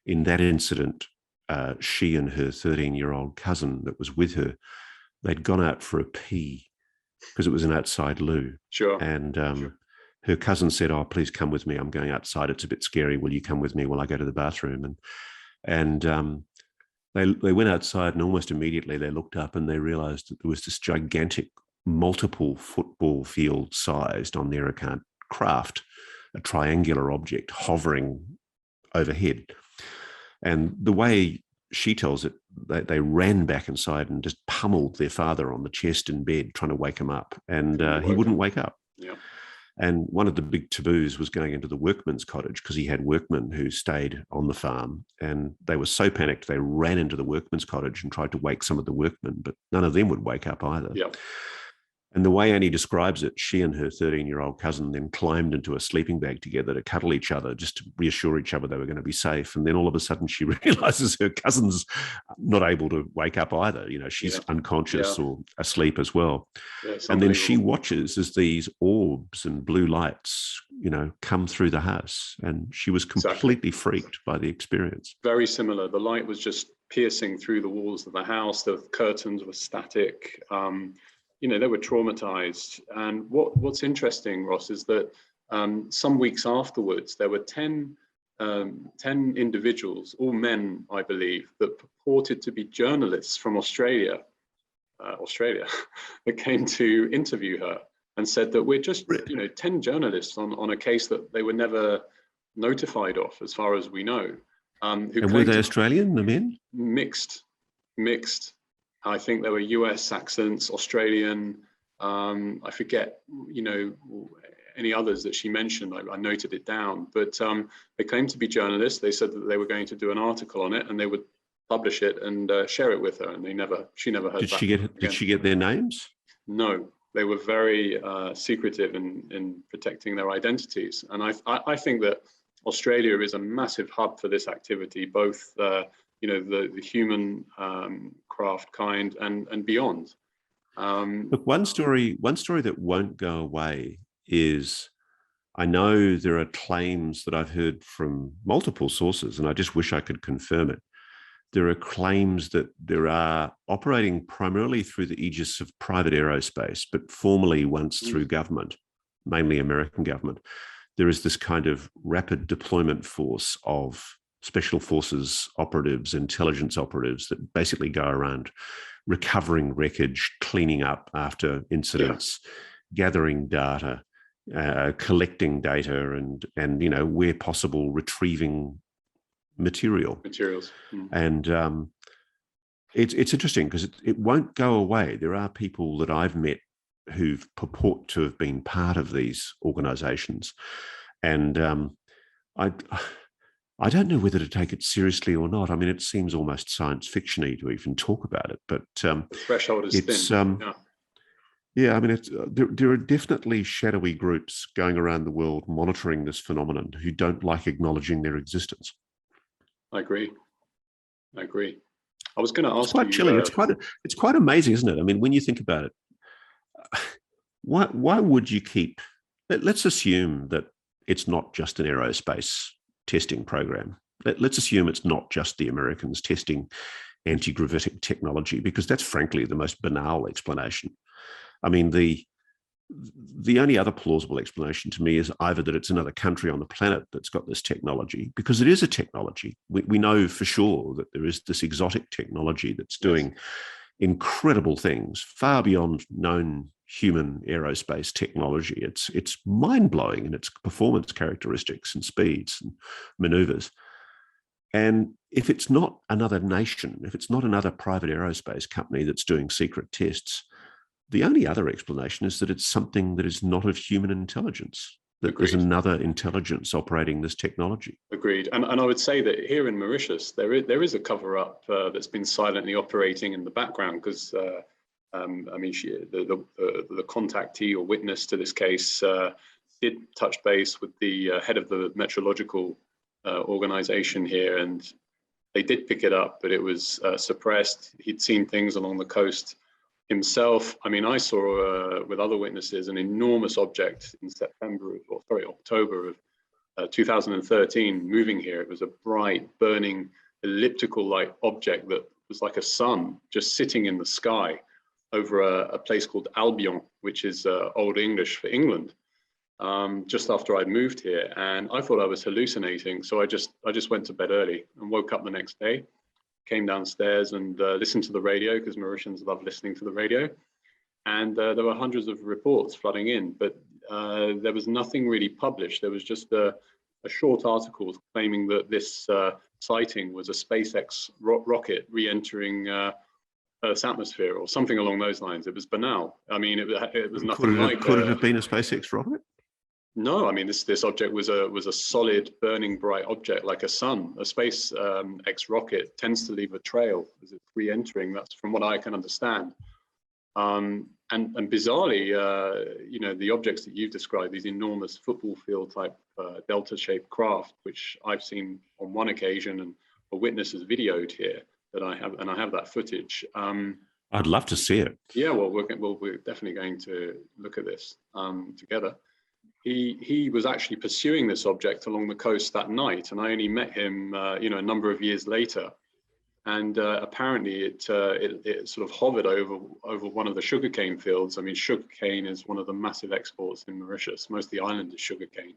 in that incident, she and her 13-year-old cousin that was with her, they'd gone out for a pee because it was an outside loo. Sure. And her cousin said, "Oh, please come with me. I'm going outside. It's a bit scary. Will you come with me while I go to the bathroom?" And And they went outside, and almost immediately they looked up and they realized that there was this gigantic, multiple football field sized on their account craft, a triangular object hovering overhead. And the way she tells it, they ran back inside and just pummeled their father on the chest in bed, trying to wake him up. And he wouldn't wake up. Yeah. And one of the big taboos was going into the workman's cottage, because he had workmen who stayed on the farm. And they were so panicked, they ran into the workman's cottage and tried to wake some of the workmen, but none of them would wake up either. Yeah. And the way Annie describes it, she and her 13-year-old cousin then climbed into a sleeping bag together to cuddle each other, just to reassure each other they were going to be safe. And then all of a sudden she realizes her cousin's not able to wake up either. You know, she's unconscious or asleep as well. Yeah, and then she watches as these orbs and blue lights, you know, come through the house. And she was completely freaked by the experience. Very similar. The light was just piercing through the walls of the house. The curtains were static. You know, they were traumatized. And what's interesting, Ross, is that some weeks afterwards, there were 10 individuals, all men, I believe, that purported to be journalists from Australia, that came to interview her and said that we're just, you know, 10 journalists on a case that they were never notified of, as far as we know. And were they Australian, the men? Mixed. I think there were US accents, Australian, I forget, you know, any others that she mentioned. I noted it down, but they claimed to be journalists. They said that they were going to do an article on it and they would publish it and share it with her. And she never heard back. Did she get their names? No, they were very secretive in protecting their identities. And I think that Australia is a massive hub for this activity, both you know, the human craft kind and beyond. Look, one story that won't go away is, I know there are claims that I've heard from multiple sources, and I just wish I could confirm it. There are claims that there are, operating primarily through the aegis of private aerospace, but formerly once through government, mainly American government, there is this kind of rapid deployment force of special forces operatives, intelligence operatives that basically go around recovering wreckage, cleaning up after incidents, gathering data, collecting data, and you know, where possible, retrieving materials. And it's interesting because it won't go away. There are people that I've met who purport to have been part of these organizations, and I don't know whether to take it seriously or not. I mean, it seems almost science fiction-y to even talk about it, but the threshold is thin. Yeah, I mean, there are definitely shadowy groups going around the world monitoring this phenomenon who don't like acknowledging their existence. I agree. I was going to ask you. It's quite chilling. It's quite amazing, isn't it? I mean, when you think about it, why would you keep? Let's assume that it's not just an aerospace testing program. Let's assume it's not just the Americans testing anti-gravitic technology, because that's frankly the most banal explanation. I mean, the only other plausible explanation to me is either that it's another country on the planet that's got this technology, because it is a technology. We know for sure that there is this exotic technology that's doing incredible things far beyond known human aerospace technology. It's mind-blowing in its performance characteristics and speeds and maneuvers. And if it's not another nation, if it's not another private aerospace company that's doing secret tests, the only other explanation is that it's something that is not of human intelligence, that there's another intelligence operating this technology. Agreed. And I would say that here in Mauritius, there is a cover-up that's been silently operating in the background, because I mean, the contactee or witness to this case did touch base with the head of the meteorological organization here, and they did pick it up, but it was suppressed. He'd seen things along the coast himself. I mean, I saw with other witnesses an enormous object in October of 2013 moving here. It was a bright, burning, elliptical-like object that was like a sun just sitting in the sky over a place called Albion, which is Old English for England. just after I'd moved here, and I thought I was hallucinating. So I just went to bed early and woke up the next day, came downstairs and listened to the radio, because Mauritians love listening to the radio. And there were hundreds of reports flooding in, but there was nothing really published. There was just a short article claiming that this sighting was a SpaceX rocket re-entering Earth's atmosphere, or something along those lines. It was banal. I mean, it was nothing like. Could it have been a SpaceX rocket? No, I mean, this object was a solid, burning bright object like a sun. A space X rocket tends to leave a trail as it's re-entering. That's from what I can understand. And bizarrely, you know, the objects that you've described, these enormous football field type delta-shaped craft, which I've seen on one occasion and a witness has videoed here, that I have, and I have that footage. I'd love to see it. Yeah, well, we're definitely going to look at this together. He was actually pursuing this object along the coast that night, and I only met him, you know, a number of years later. And apparently, it sort of hovered over one of the sugarcane fields. I mean, sugarcane is one of the massive exports in Mauritius. Most of the island is sugarcane.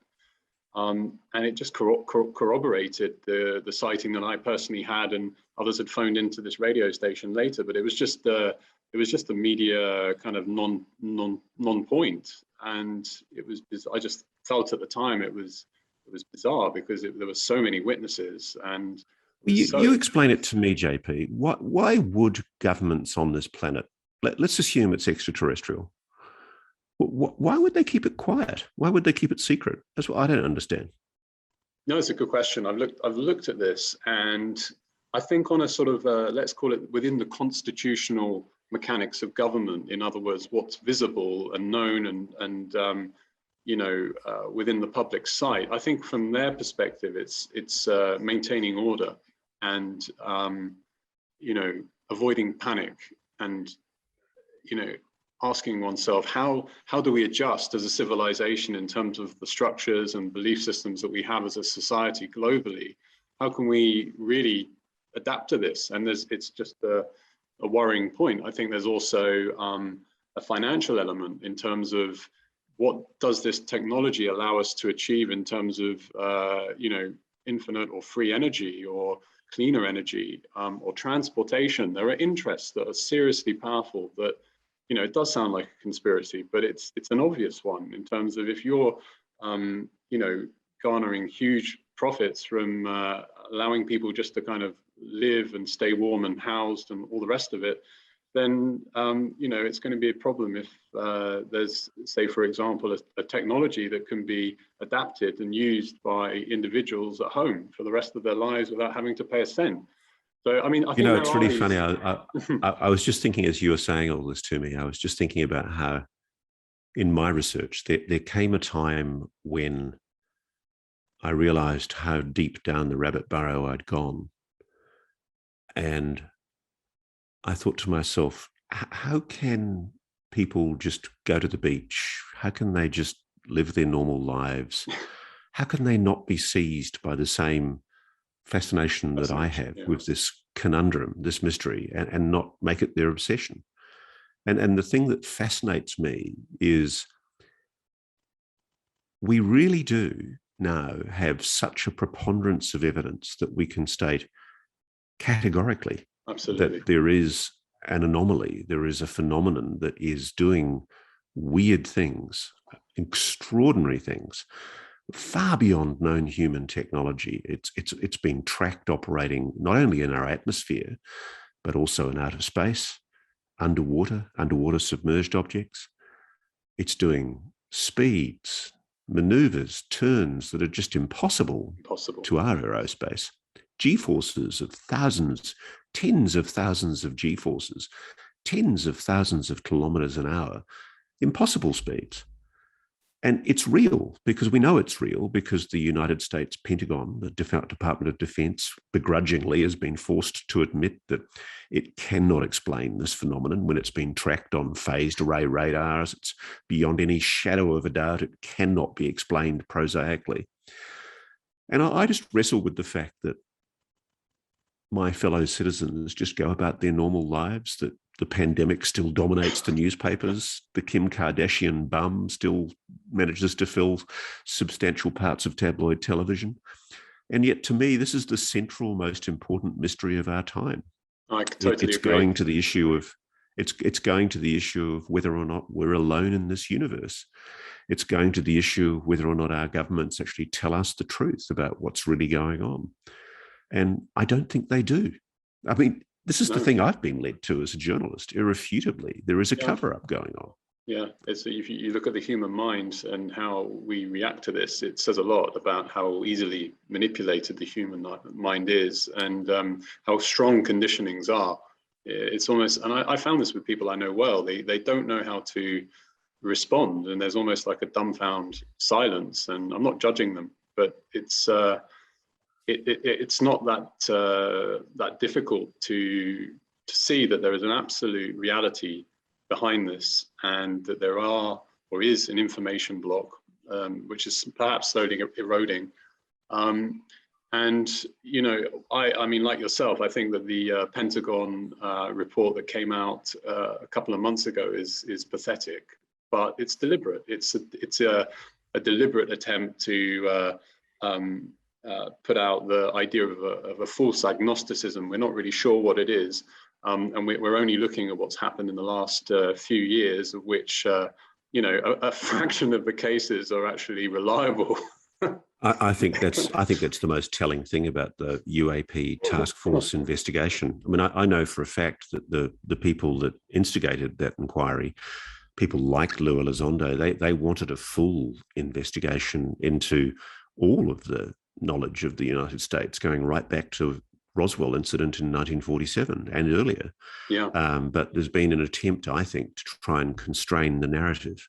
And it just corroborated the sighting that I personally had, and others had phoned into this radio station later. But it was just a media kind of non-point, and it was. I just felt at the time it was bizarre, because there were so many witnesses. And you explain it to me, JP. Why would governments on this planet? Let's assume it's extraterrestrial. Why would they keep it quiet? Why would they keep it secret? That's what I don't understand. No, it's a good question. I've looked at this, and I think on a sort of let's call it within the constitutional mechanics of government. In other words, what's visible and known and you know, within the public sight. I think from their perspective, it's maintaining order and you know, avoiding panic, and you know, asking oneself, how do we adjust as a civilization in terms of the structures and belief systems that we have as a society globally? How can we really adapt to this? And it's just a worrying point. I think there's also a financial element in terms of what does this technology allow us to achieve in terms of you know, infinite or free energy, or cleaner energy, or transportation. There are interests that are seriously powerful that, you know, it does sound like a conspiracy, but it's an obvious one in terms of, if you're, you know, garnering huge profits from allowing people just to kind of live and stay warm and housed and all the rest of it, then, you know, it's going to be a problem if there's, say, for example, a technology that can be adapted and used by individuals at home for the rest of their lives without having to pay a cent. So, I mean, I think, you know, it's really funny. I was just thinking, as you were saying all this to me, I was just thinking about how, in my research, there came a time when I realized how deep down the rabbit burrow I'd gone. And I thought to myself, how can people just go to the beach? How can they just live their normal lives? How can they not be seized by the same fascination that I have with this conundrum, this mystery, and not make it their obsession? And the thing that fascinates me is we really do now have such a preponderance of evidence that we can state categorically that there is an anomaly, there is a phenomenon that is doing weird things, extraordinary things, far beyond known human technology. It's being tracked operating not only in our atmosphere, but also in outer space, underwater submerged objects. It's doing speeds, maneuvers, turns that are just impossible to our aerospace. G-forces of thousands, tens of thousands of G-forces, tens of thousands of kilometers an hour, impossible speeds. And it's real, because we know it's real, because the United States Pentagon, the Department of Defense, begrudgingly has been forced to admit that it cannot explain this phenomenon when it's been tracked on phased array radars. It's beyond any shadow of a doubt. It cannot be explained prosaically. And I just wrestle with the fact that my fellow citizens just go about their normal lives, that the pandemic still dominates the newspapers. The Kim Kardashian bum still manages to fill substantial parts of tabloid television. And yet, to me, this is the central, most important mystery of our time. I totally it's agree. Going to the issue of it's going to the issue of whether or not we're alone in this universe. It's going to the issue of whether or not our governments actually tell us the truth about what's really going on. And I don't think they do. I mean, this is the thing I've been led to as a journalist, irrefutably. There is a cover-up going on. Yeah, if you look at the human mind and how we react to this, it says a lot about how easily manipulated the human mind is, and how strong conditionings are. It's almost, and I found this with people I know well, they don't know how to respond, and there's almost like a dumbfound silence. And I'm not judging them, but it's not that difficult to see that there is an absolute reality behind this, and that there is an information block, which is perhaps slowly eroding. And, you know, I mean, like yourself, I think that the Pentagon report that came out a couple of months ago is pathetic, but it's deliberate. It's a deliberate attempt to put out the idea of a false agnosticism. We're not really sure what it is. And we're only looking at what's happened in the last few years, of which, you know, a fraction of the cases are actually reliable. I think that's the most telling thing about the UAP task force investigation. I mean, I know for a fact that the people that instigated that inquiry, people like Lua Elizondo, they wanted a full investigation into all of the knowledge of the United States, going right back to Roswell incident in 1947 and earlier. Yeah. But there's been an attempt, I think, to try and constrain the narrative.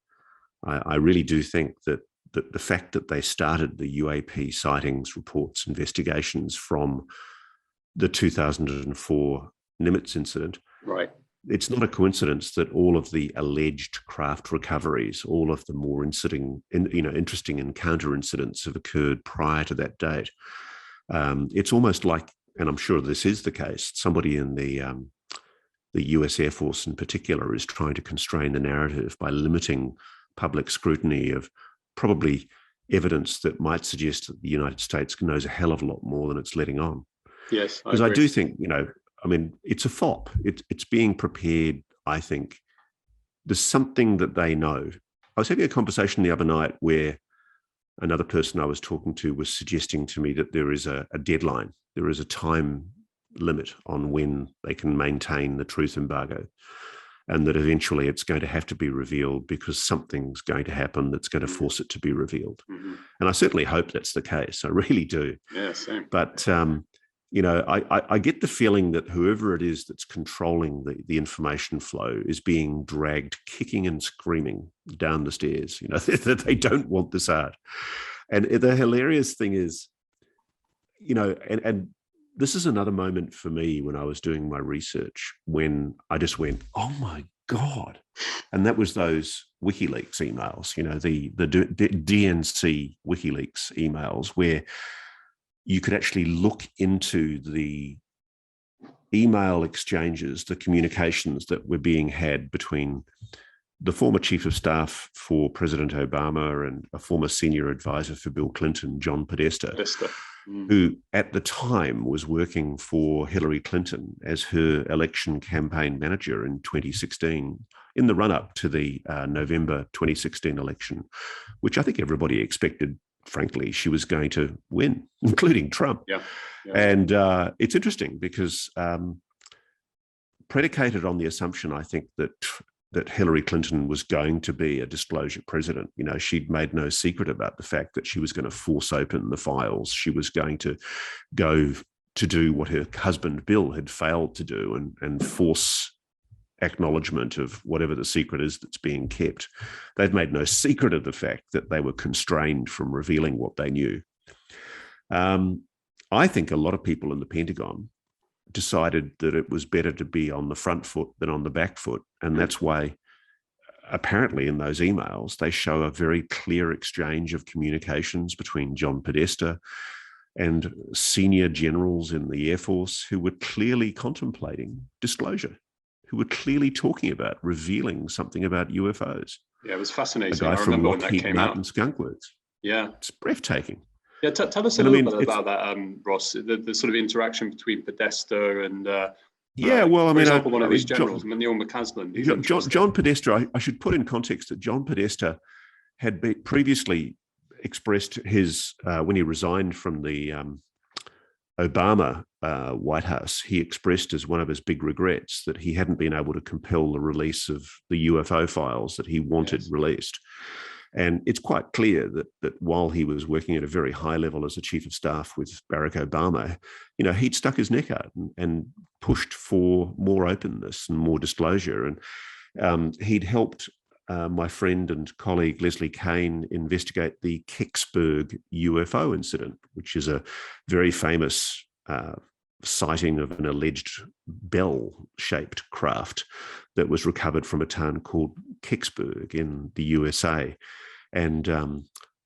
I really do think that the fact that they started the UAP sightings, reports, investigations from the 2004 Nimitz incident, right? It's not a coincidence that all of the alleged craft recoveries, all of the more interesting encounter incidents have occurred prior to that date. It's almost like, and I'm sure this is the case, somebody in the US Air Force in particular is trying to constrain the narrative by limiting public scrutiny of probably evidence that might suggest that the United States knows a hell of a lot more than it's letting on. Yes, because I do think, I mean, it's a fop. It's being prepared, I think. There's something that they know. I was having a conversation the other night where another person I was talking to was suggesting to me that there is a deadline. There is a time limit on when they can maintain the truth embargo, and that eventually it's going to have to be revealed because something's going to happen that's going to force it to be revealed. Mm-hmm. And I certainly hope that's the case. I really do. Yeah, same. But, I get the feeling that whoever it is that's controlling the information flow is being dragged kicking and screaming down the stairs, that they don't want this out. And the hilarious thing is, and this is another moment for me when I was doing my research, when I just went, oh my God. And that was those WikiLeaks emails, the DNC WikiLeaks emails, where you could actually look into the email exchanges, the communications that were being had between the former chief of staff for President Obama and a former senior advisor for Bill Clinton, John Podesta, who at the time was working for Hilary Clinton as her election campaign manager in 2016, in the run-up to the November 2016 election, which I think everybody expected, frankly, she was going to win, including Trump. Yeah. And it's interesting because predicated on the assumption, I think, that Hillary Clinton was going to be a disclosure president. She'd made no secret about the fact that she was going to force open the files. She was going to go to do what her husband, Bill, had failed to do and force acknowledgement of whatever the secret is that's being kept. They've made no secret of the fact that they were constrained from revealing what they knew. I think a lot of people in the Pentagon decided that it was better to be on the front foot than on the back foot. And that's why, apparently in those emails, they show a very clear exchange of communications between John Podesta and senior generals in the Air Force who were clearly contemplating disclosure. who were clearly talking about revealing something about UFOs. Yeah, it was fascinating. A guy I from remember when that Lockheed came Martin out. Skunk Works. Yeah. It's breathtaking. Yeah, tell us a And I little mean, bit about that, Ross, the sort of interaction between Podesta and, yeah, well, I for mean, example, one of these generals, John, Neil McCaslin, who's interesting. John Podesta, I should put in context that John Podesta had previously expressed his, when he resigned from the Obama White House, he expressed as one of his big regrets that he hadn't been able to compel the release of the UFO files that he wanted released. And it's quite clear that while he was working at a very high level as a chief of staff with Barack Obama, he'd stuck his neck out and pushed for more openness and more disclosure. And he'd helped my friend and colleague Leslie Kane investigate the Kecksburg UFO incident, which is a very famous sighting of an alleged bell-shaped craft that was recovered from a town called Kecksburg in the USA. And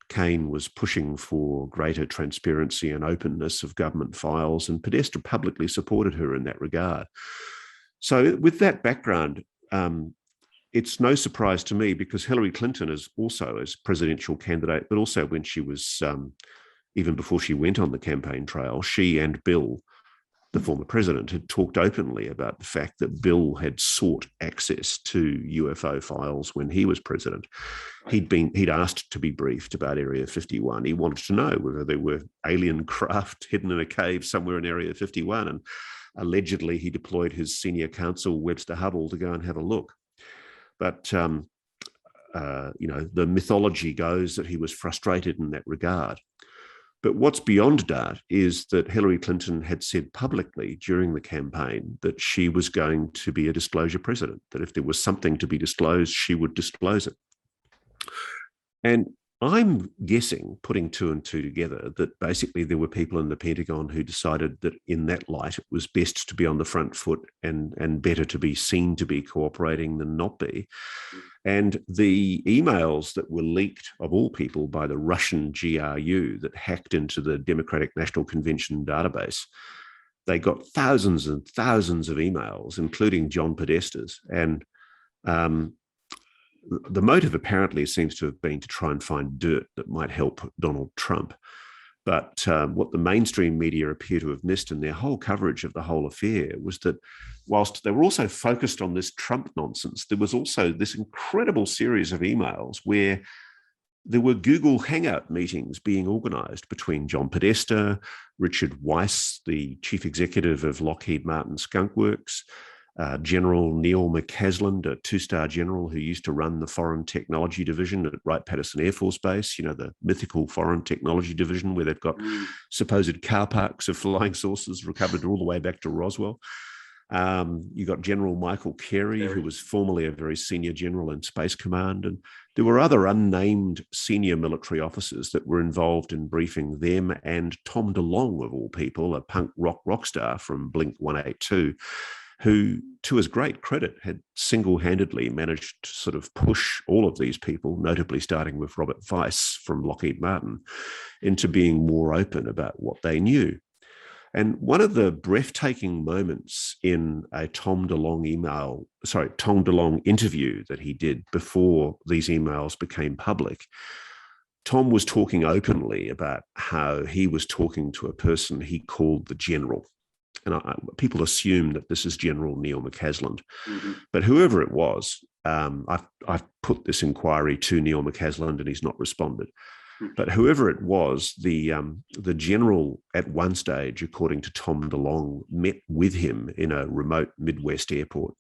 Kane was pushing for greater transparency and openness of government files, and Podesta publicly supported her in that regard. So with that background, it's no surprise to me, because Hillary Clinton is also as presidential candidate, but also when she was, even before she went on the campaign trail, she and Bill, the former president, had talked openly about the fact that Bill had sought access to UFO files when he was president. He'd asked to be briefed about Area 51. He wanted to know whether there were alien craft hidden in a cave somewhere in Area 51. And allegedly, he deployed his senior counsel, Webster Hubbell, to go and have a look. But, the mythology goes that he was frustrated in that regard. But what's beyond doubt is that Hillary Clinton had said publicly during the campaign that she was going to be a disclosure president, that if there was something to be disclosed, she would disclose it. And I'm guessing, putting two and two together, that basically there were people in the Pentagon who decided that in that light, it was best to be on the front foot and better to be seen to be cooperating than not be. And the emails that were leaked, of all people, by the Russian GRU that hacked into the Democratic National Convention database, they got thousands and thousands of emails, including John Podesta's. And the motive apparently seems to have been to try and find dirt that might help Donald Trump. But what the mainstream media appear to have missed in their whole coverage of the whole affair was that whilst they were also focused on this Trump nonsense, there was also this incredible series of emails where there were Google Hangout meetings being organized between John Podesta, Richard Weiss, the chief executive of Lockheed Martin Skunk Works, General Neil McCaslin, a two-star general who used to run the Foreign Technology Division at Wright-Patterson Air Force Base, the mythical Foreign Technology Division where they've got supposed car parks of flying saucers recovered all the way back to Roswell. You got General Michael Carey, who was formerly a very senior general in Space Command. And there were other unnamed senior military officers that were involved in briefing them, and Tom DeLonge, of all people, a punk rock star from Blink-182, who, to his great credit, had single-handedly managed to sort of push all of these people, notably starting with Robert Weiss from Lockheed Martin, into being more open about what they knew. And one of the breathtaking moments in a Tom DeLonge interview that he did before these emails became public, Tom was talking openly about how he was talking to a person he called the general. And people assume that this is General Neil McCaslin. Mm-hmm. But whoever it was, I've put this inquiry to Neil McCaslin and he's not responded. Mm-hmm. But whoever it was, the general at one stage, according to Tom DeLonge, met with him in a remote Midwest airport.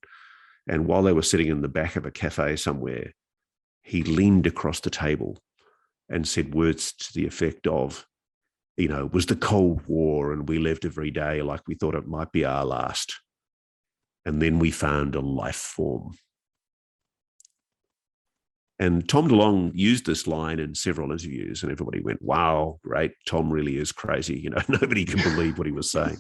And while they were sitting in the back of a cafe somewhere, he leaned across the table and said words to the effect of, it was the Cold War and we lived every day like we thought it might be our last. And then we found a life form. And Tom DeLonge used this line in several interviews and everybody went, wow, great. Tom really is crazy. Nobody can believe what he was saying.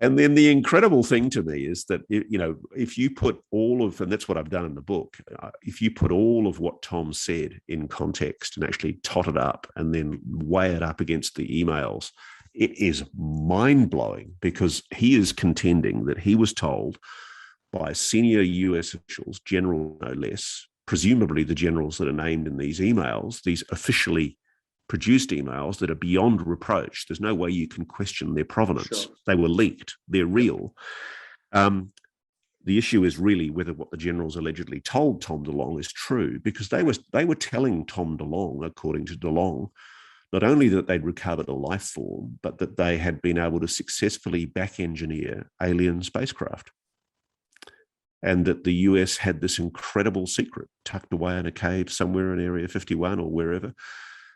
And then the incredible thing to me is that, if you put all of, and that's what I've done in the book, if you put all of what Tom said in context and actually tot it up and then weigh it up against the emails, it is mind-blowing, because he is contending that he was told by senior US officials, general no less, presumably the generals that are named in these emails, these officially produced emails that are beyond reproach. There's no way you can question their provenance. Sure. They were leaked. They're real. The issue is really whether what the generals allegedly told Tom DeLonge is true, because they were telling Tom DeLonge, according to DeLonge, not only that they'd recovered a life form, but that they had been able to successfully back-engineer alien spacecraft. And that the US had this incredible secret tucked away in a cave somewhere in Area 51 or wherever,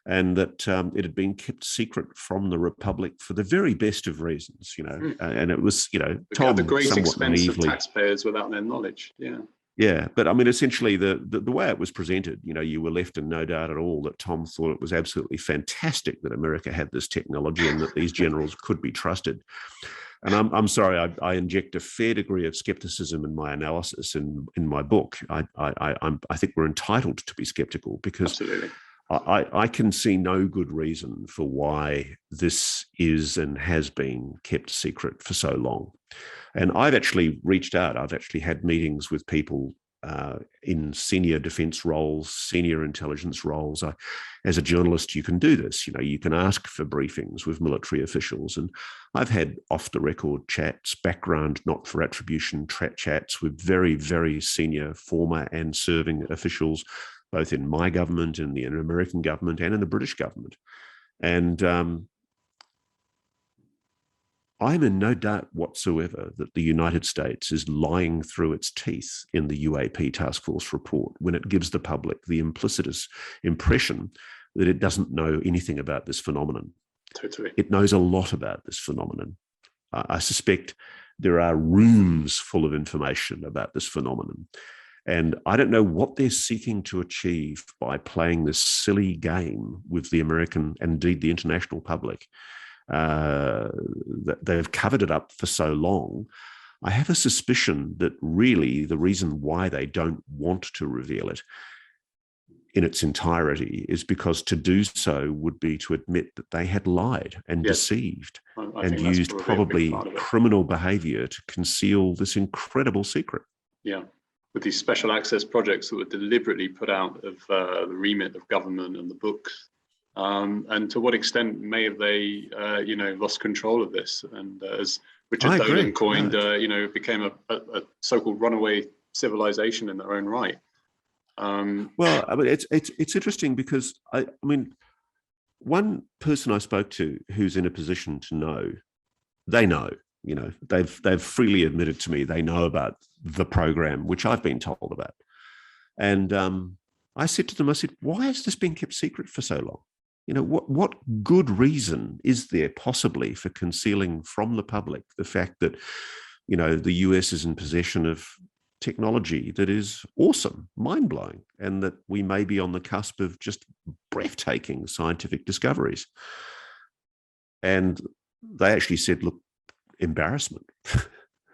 and that it had been kept secret from the Republic for the very best of reasons, and it was, told at the great somewhat expense naively. of taxpayers without their knowledge. Yeah. Yeah, but I mean, essentially, the way it was presented, you were left in no doubt at all that Tom thought it was absolutely fantastic that America had this technology and that these generals could be trusted. And I'm sorry, I inject a fair degree of skepticism in my analysis in my book. I think we're entitled to be skeptical because Absolutely. I can see no good reason for why this is and has been kept secret for so long. And I've actually reached out. I've actually had meetings with people in senior defense roles, senior intelligence roles. As a journalist, you can do this. You can ask for briefings with military officials. And I've had off-the-record chats, background not for attribution chats with very, very senior former and serving officials, both in my government, in the American government, and in the British government. And I'm in no doubt whatsoever that the United States is lying through its teeth in the UAP task force report when it gives the public the implicit impression that it doesn't know anything about this phenomenon. Totally. It knows a lot about this phenomenon. I suspect there are rooms full of information about this phenomenon. And I don't know what they're seeking to achieve by playing this silly game with the American and indeed the international public. That they've covered it up for so long. I have a suspicion that really the reason why they don't want to reveal it in its entirety is because to do so would be to admit that they had lied and deceived and used probably criminal behavior to conceal this incredible secret. Yeah, with these special access projects that were deliberately put out of the remit of government and the books. And to what extent may have they, lost control of this? And as Richard Dolan coined, it became a so-called runaway civilization in their own right. Well, I mean, it's interesting because I mean, one person I spoke to who's in a position to know, they know, they've freely admitted to me they know about the program, which I've been told about. And I said to them, why has this been kept secret for so long? What good reason is there possibly for concealing from the public the fact that, the US is in possession of technology that is awesome, mind-blowing, and that we may be on the cusp of just breathtaking scientific discoveries? And they actually said, look, embarrassment.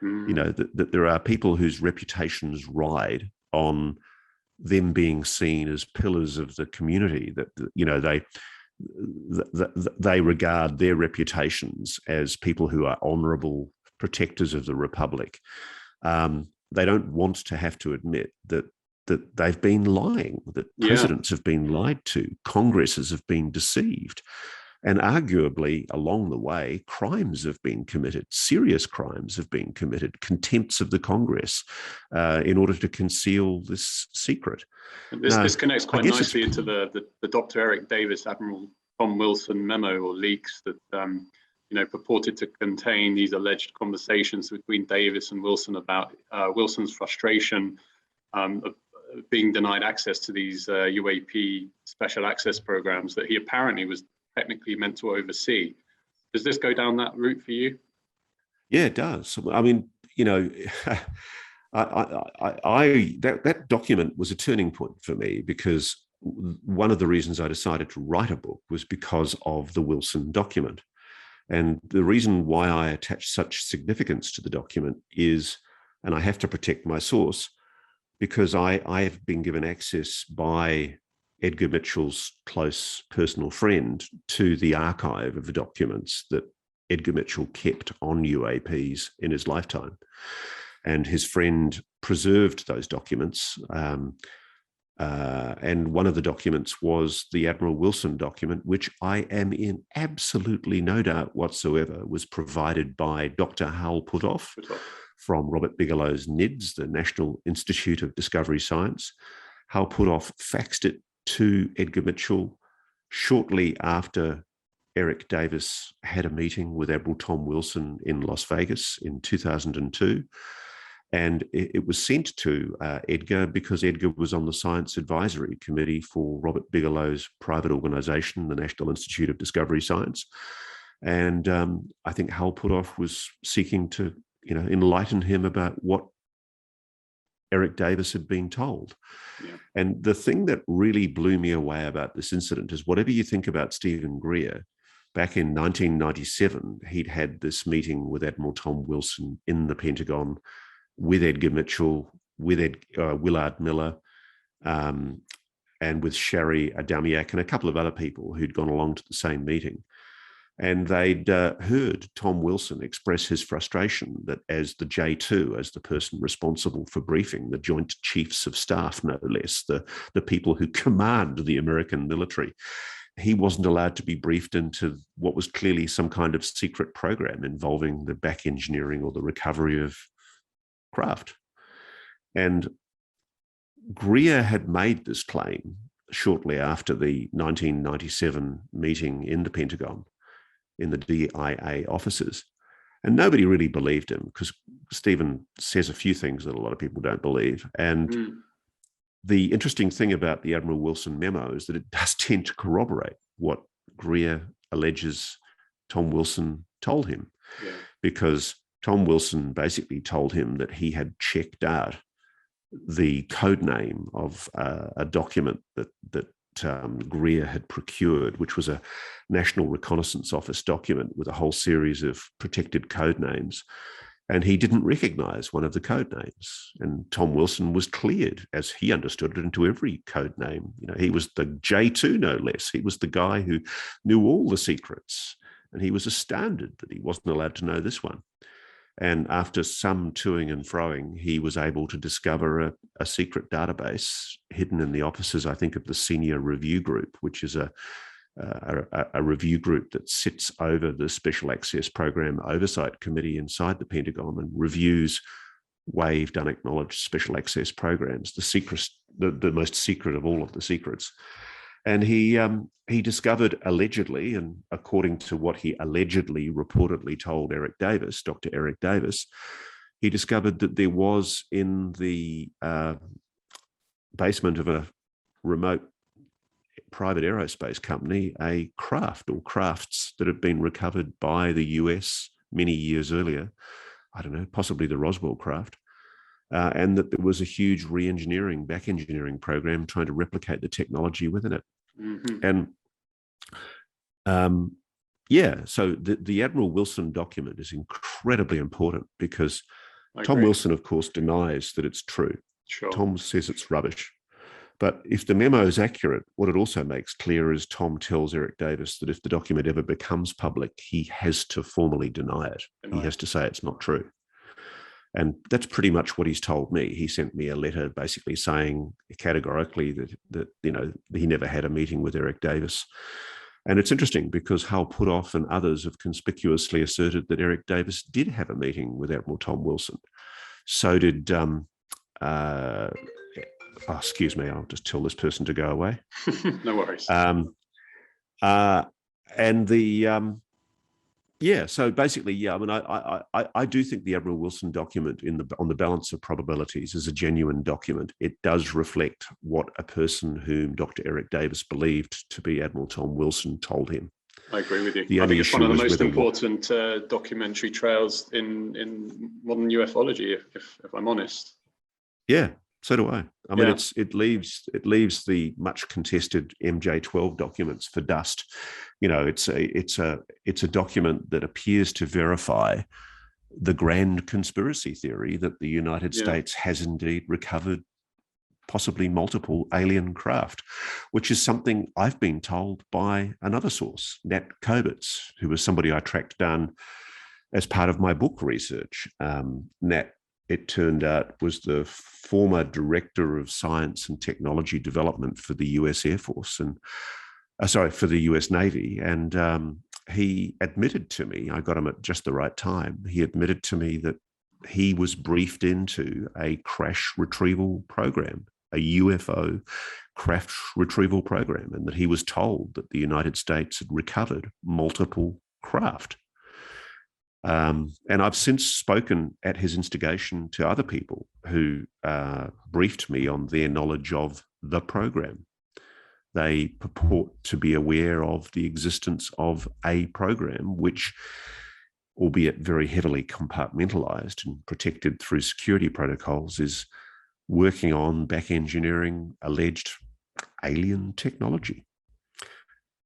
That there are people whose reputations ride on them being seen as pillars of the community, that they regard their reputations as people who are honorable protectors of the Republic. They don't want to have to admit that they've been lying, that presidents have been lied to, Congresses have been deceived. And arguably, along the way, crimes have been committed, serious crimes have been committed, contempts of the Congress in order to conceal this secret. This connects quite nicely to the Dr. Eric Davis, Admiral Tom Wilson memo or leaks that purported to contain these alleged conversations between Davis and Wilson about Wilson's frustration of being denied access to these UAP special access programs that he apparently was technically meant to oversee. Does this go down that route for you? Yeah, it does. I mean, that document was a turning point for me, because one of the reasons I decided to write a book was because of the Wilson document. And the reason why I attach such significance to the document is, and I have to protect my source, because I have been given access by Edgar Mitchell's close personal friend to the archive of the documents that Edgar Mitchell kept on UAPs in his lifetime. and his friend preserved those documents. And one of the documents was the Admiral Wilson document, which I am in absolutely no doubt whatsoever was provided by Dr. Hal Puthoff from Robert Bigelow's NIDS, the National Institute of Discovery Science. Hal Puthoff faxed it to Edgar Mitchell shortly after Eric Davis had a meeting with Admiral Tom Wilson in Las Vegas in 2002. And it was sent to Edgar because Edgar was on the Science Advisory Committee for Robert Bigelow's private organization, the National Institute of Discovery Science. And I think Hal Puthoff was seeking to, enlighten him about what Eric Davis had been told. Yeah. And the thing that really blew me away about this incident is, whatever you think about Stephen Greer, back in 1997, he'd had this meeting with Admiral Tom Wilson in the Pentagon with Edgar Mitchell, with Willard Miller, and with Shari Adamiak and a couple of other people who'd gone along to the same meeting. And they'd heard Tom Wilson express his frustration that as the J2, as the person responsible for briefing, the Joint Chiefs of Staff, no less, the people who command the American military, he wasn't allowed to be briefed into what was clearly some kind of secret program involving the back engineering or the recovery of craft. And Greer had made this claim shortly after the 1997 meeting in the Pentagon, in the DIA offices. And nobody really believed him, because Stephen says a few things that a lot of people don't believe. And the interesting thing about the Admiral Wilson memo is that it does tend to corroborate what Greer alleges Tom Wilson told him. Yeah. Because Tom Wilson basically told him that he had checked out the code name of a document that Greer had procured, which was a National Reconnaissance Office document with a whole series of protected code names. And he didn't recognize one of the code names. And Tom Wilson was cleared, as he understood it, into every code name. He was the J2, no less. He was the guy who knew all the secrets. And he was astounded that he wasn't allowed to know this one. And after some toing and froing, he was able to discover a secret database hidden in the offices, I think, of the Senior Review Group, which is a review group that sits over the Special Access Program Oversight Committee inside the Pentagon and reviews waived, unacknowledged special access programs, the most secret of all of the secrets. And he discovered, allegedly, and according to what he allegedly reportedly told Eric Davis, Dr. Eric Davis, he discovered that there was in the basement of a remote private aerospace company a craft or crafts that had been recovered by the US many years earlier. I don't know, possibly the Roswell craft. And that there was a huge re-engineering, back engineering program trying to replicate the technology within it. Mm-hmm. And so the Admiral Wilson document is incredibly important because Tom Wilson, of course, denies that it's true. Sure. Tom says it's rubbish. But if the memo is accurate, what it also makes clear is Tom tells Eric Davis that if the document ever becomes public, he has to formally deny it. He has to say it's not true. And that's pretty much what he's told me. He sent me a letter basically saying categorically that he never had a meeting with Eric Davis. And it's interesting because Hal Puthoff and others have conspicuously asserted that Eric Davis did have a meeting with Admiral Tom Wilson. So did, excuse me, I'll just tell this person to go away. No worries. So basically, I mean, I do think the Admiral Wilson document on the balance of probabilities is a genuine document. It does reflect what a person whom Dr. Eric Davis believed to be Admiral Tom Wilson told him. I agree with you. I think it's one of the most important documentary trails in modern ufology, if I'm honest. Yeah. So do I. I mean, it leaves the much contested MJ12 documents for dust. It's a document that appears to verify the grand conspiracy theory that the United States has indeed recovered possibly multiple alien craft, which is something I've been told by another source, Nat Kobitz, who was somebody I tracked down as part of my book research. Nat it turned out, was the former director of science and technology development for the US Air Force and for the US Navy. And he admitted to me, I got him at just the right time, he admitted to me that he was briefed into a crash retrieval program, a UFO crash retrieval program, and that he was told that the United States had recovered multiple craft. And I've since spoken at his instigation to other people who briefed me on their knowledge of the program. They purport to be aware of the existence of a program which, albeit very heavily compartmentalized and protected through security protocols, is working on back engineering alleged alien technology.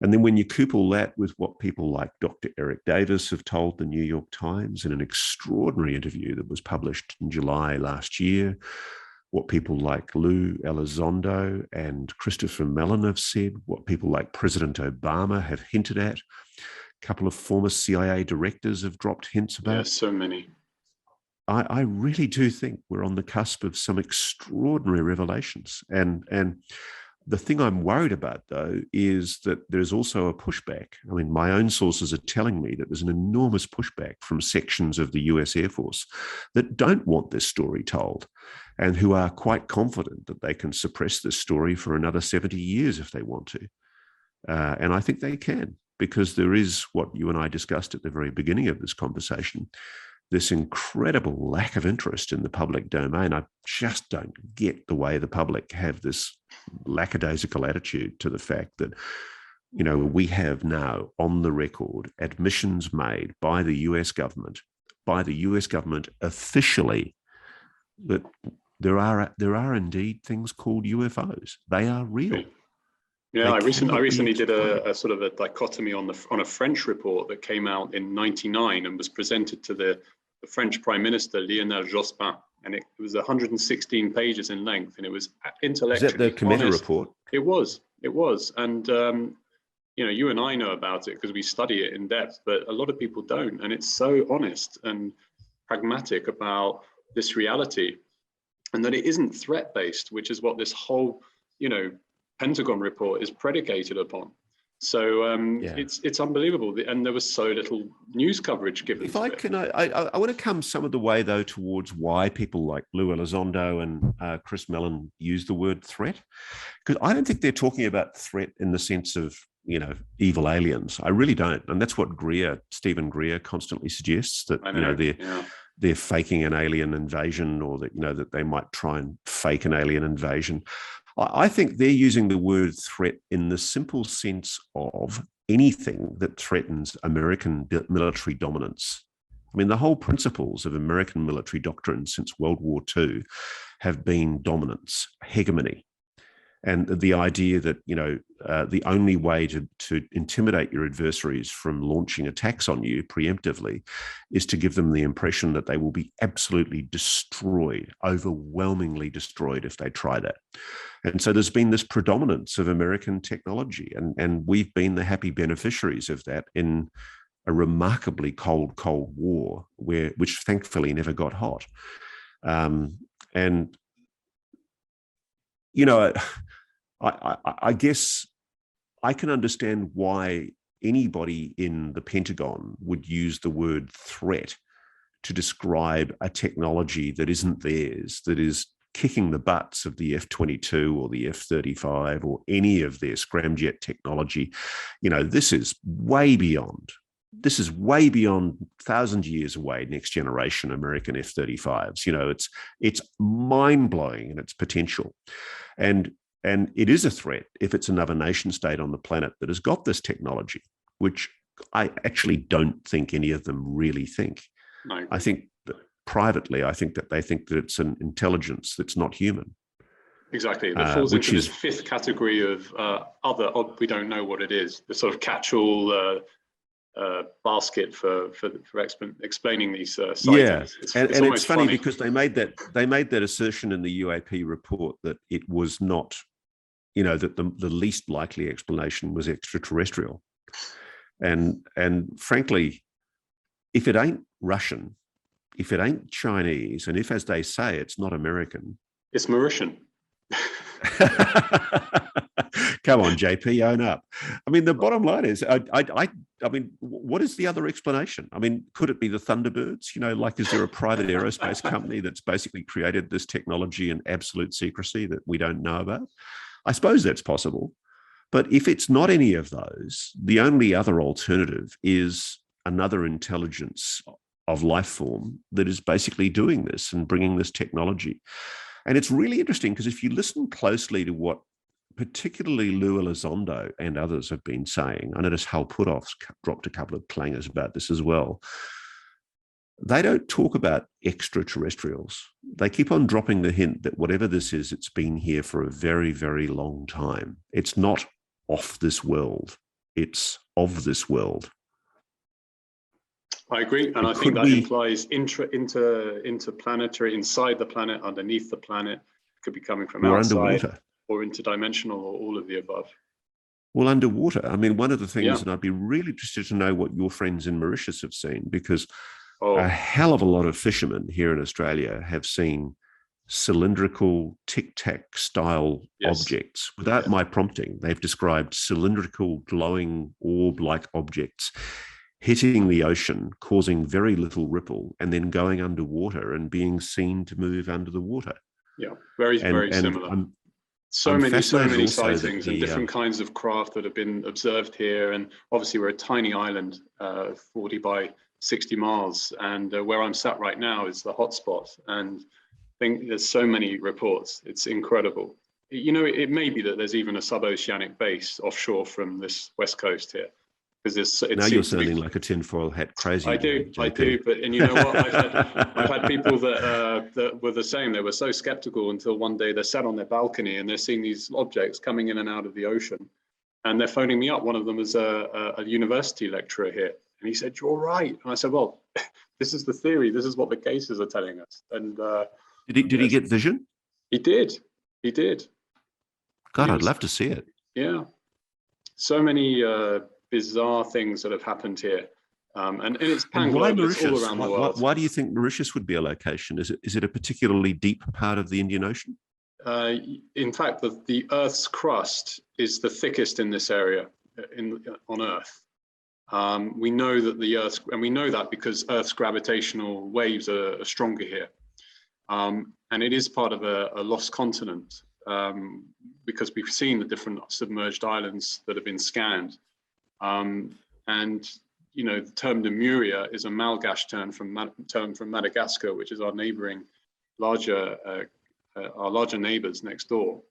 And then when you couple that with what people like Dr. Eric Davis have told the New York Times in an extraordinary interview that was published in July last year, what people like Lou Elizondo and Christopher Mellon have said, what people like President Obama have hinted at, a couple of former CIA directors have dropped hints about. Yeah, so many. I really do think we're on the cusp of some extraordinary revelations. And the thing I'm worried about, though, is that there's also a pushback. I mean, my own sources are telling me that there's an enormous pushback from sections of the US Air Force that don't want this story told and who are quite confident that they can suppress this story for another 70 years if they want to. And I think they can, because there is what you and I discussed at the very beginning of this conversation, this incredible lack of interest in the public domain. I just don't get the way the public have this lackadaisical attitude to the fact that, you know, we have now on the record admissions made by the US government officially, that there are indeed things called UFOs. They are real. Yeah, I recently did a sort of a dichotomy on a French report that came out in '99 and was presented to the French Prime Minister Lionel Jospin, and it was 116 pages in length, and it was intellectually. Is that the committee report? It was, and you know, you and I know about it because we study it in depth, but a lot of people don't, and it's so honest and pragmatic about this reality, and that it isn't threat-based, which is what this whole, you know, Pentagon report is predicated upon. So it's unbelievable, and there was so little news coverage given. If I can, I want to come some of the way though towards why people like Lou Elizondo and Chris Mellon use the word threat, because I don't think they're talking about threat in the sense of, you know, evil aliens. I really don't, and that's what Stephen Greer constantly suggests, that you know they're faking an alien invasion, or that, you know, that they might try and fake an alien invasion. I think they're using the word threat in the simple sense of anything that threatens American military dominance. I mean, the whole principles of American military doctrine since World War II have been dominance, hegemony, and the idea that, you know, the only way to intimidate your adversaries from launching attacks on you preemptively is to give them the impression that they will be absolutely destroyed, overwhelmingly destroyed if they try that. And so there's been this predominance of American technology, and we've been the happy beneficiaries of that in a remarkably cold war, which thankfully never got hot. And, you know, I guess I can understand why anybody in the Pentagon would use the word threat to describe a technology that isn't theirs, that is kicking the butts of the F-22 or the F-35 or any of their scramjet technology. You know, this is way beyond 1,000 years away, next generation American F-35s. You know, it's mind-blowing in its potential. And it is a threat if it's another nation state on the planet that has got this technology, which I actually don't think any of them really think. No. I think that privately, I think that they think that it's an intelligence that's not human. Exactly. That falls into this fifth category of other, we don't know what it is, the sort of catch-all basket for explaining these sightings. Yeah, and it's funny because they made that assertion in the UAP report that it was not, you know, that the least likely explanation was extraterrestrial, and frankly, if it ain't Russian, if it ain't Chinese, and if, as they say, it's not American, it's Mauritian. Come on, JP, own up. I mean, the bottom line is, I mean, what is the other explanation? I mean, could it be the Thunderbirds? You know, like, is there a private aerospace company that's basically created this technology in absolute secrecy that we don't know about? I suppose that's possible. But if it's not any of those, the only other alternative is another intelligence of life form that is basically doing this and bringing this technology. And it's really interesting because if you listen closely to what particularly Lou Elizondo and others have been saying, I notice Hal Puthoff's dropped a couple of clangers about this as well, they don't talk about extraterrestrials. They keep on dropping the hint that whatever this is, it's been here for a very, very long time. It's not off this world. It's of this world. I agree, and I think that implies interplanetary, inside the planet, underneath the planet. It could be coming from outside, underwater, or interdimensional, or all of the above. Well, underwater. I mean, one of the things, and I'd be really interested to know what your friends in Mauritius have seen, because a hell of a lot of fishermen here in Australia have seen cylindrical tic-tac style objects without my prompting. They've described cylindrical glowing orb-like objects hitting the ocean, causing very little ripple, and then going underwater and being seen to move under the water. Yeah, very similar. So many sightings and different kinds of craft that have been observed here. And obviously we're a tiny island, 40 by 60 miles. And where I'm sat right now is the hotspot. And I think there's so many reports. It's incredible. You know, it may be that there's even a sub-oceanic base offshore from this west coast here. Now you're sounding like a tinfoil hat crazy. I do, but and you know what? I've had people that were the same. They were so skeptical until one day they're sat on their balcony and they're seeing these objects coming in and out of the ocean, and they're phoning me up. One of them was a university lecturer here, and he said, "You're right." And I said, "Well, this is the theory. This is what the cases are telling us." And did he get vision? He did. He did. God, I'd love to see it. Yeah, so many bizarre things that have happened here, and it's pan-global, it's all around the world. Why do you think Mauritius would be a location? Is it a particularly deep part of the Indian Ocean? In fact, the Earth's crust is the thickest in this area on Earth. We know that and we know that because Earth's gravitational waves are stronger here, and it is part of a lost continent, because we've seen the different submerged islands that have been scanned. And you know, the term Lemuria is a Malgache term from Madagascar, which is our neighboring larger neighbors next door.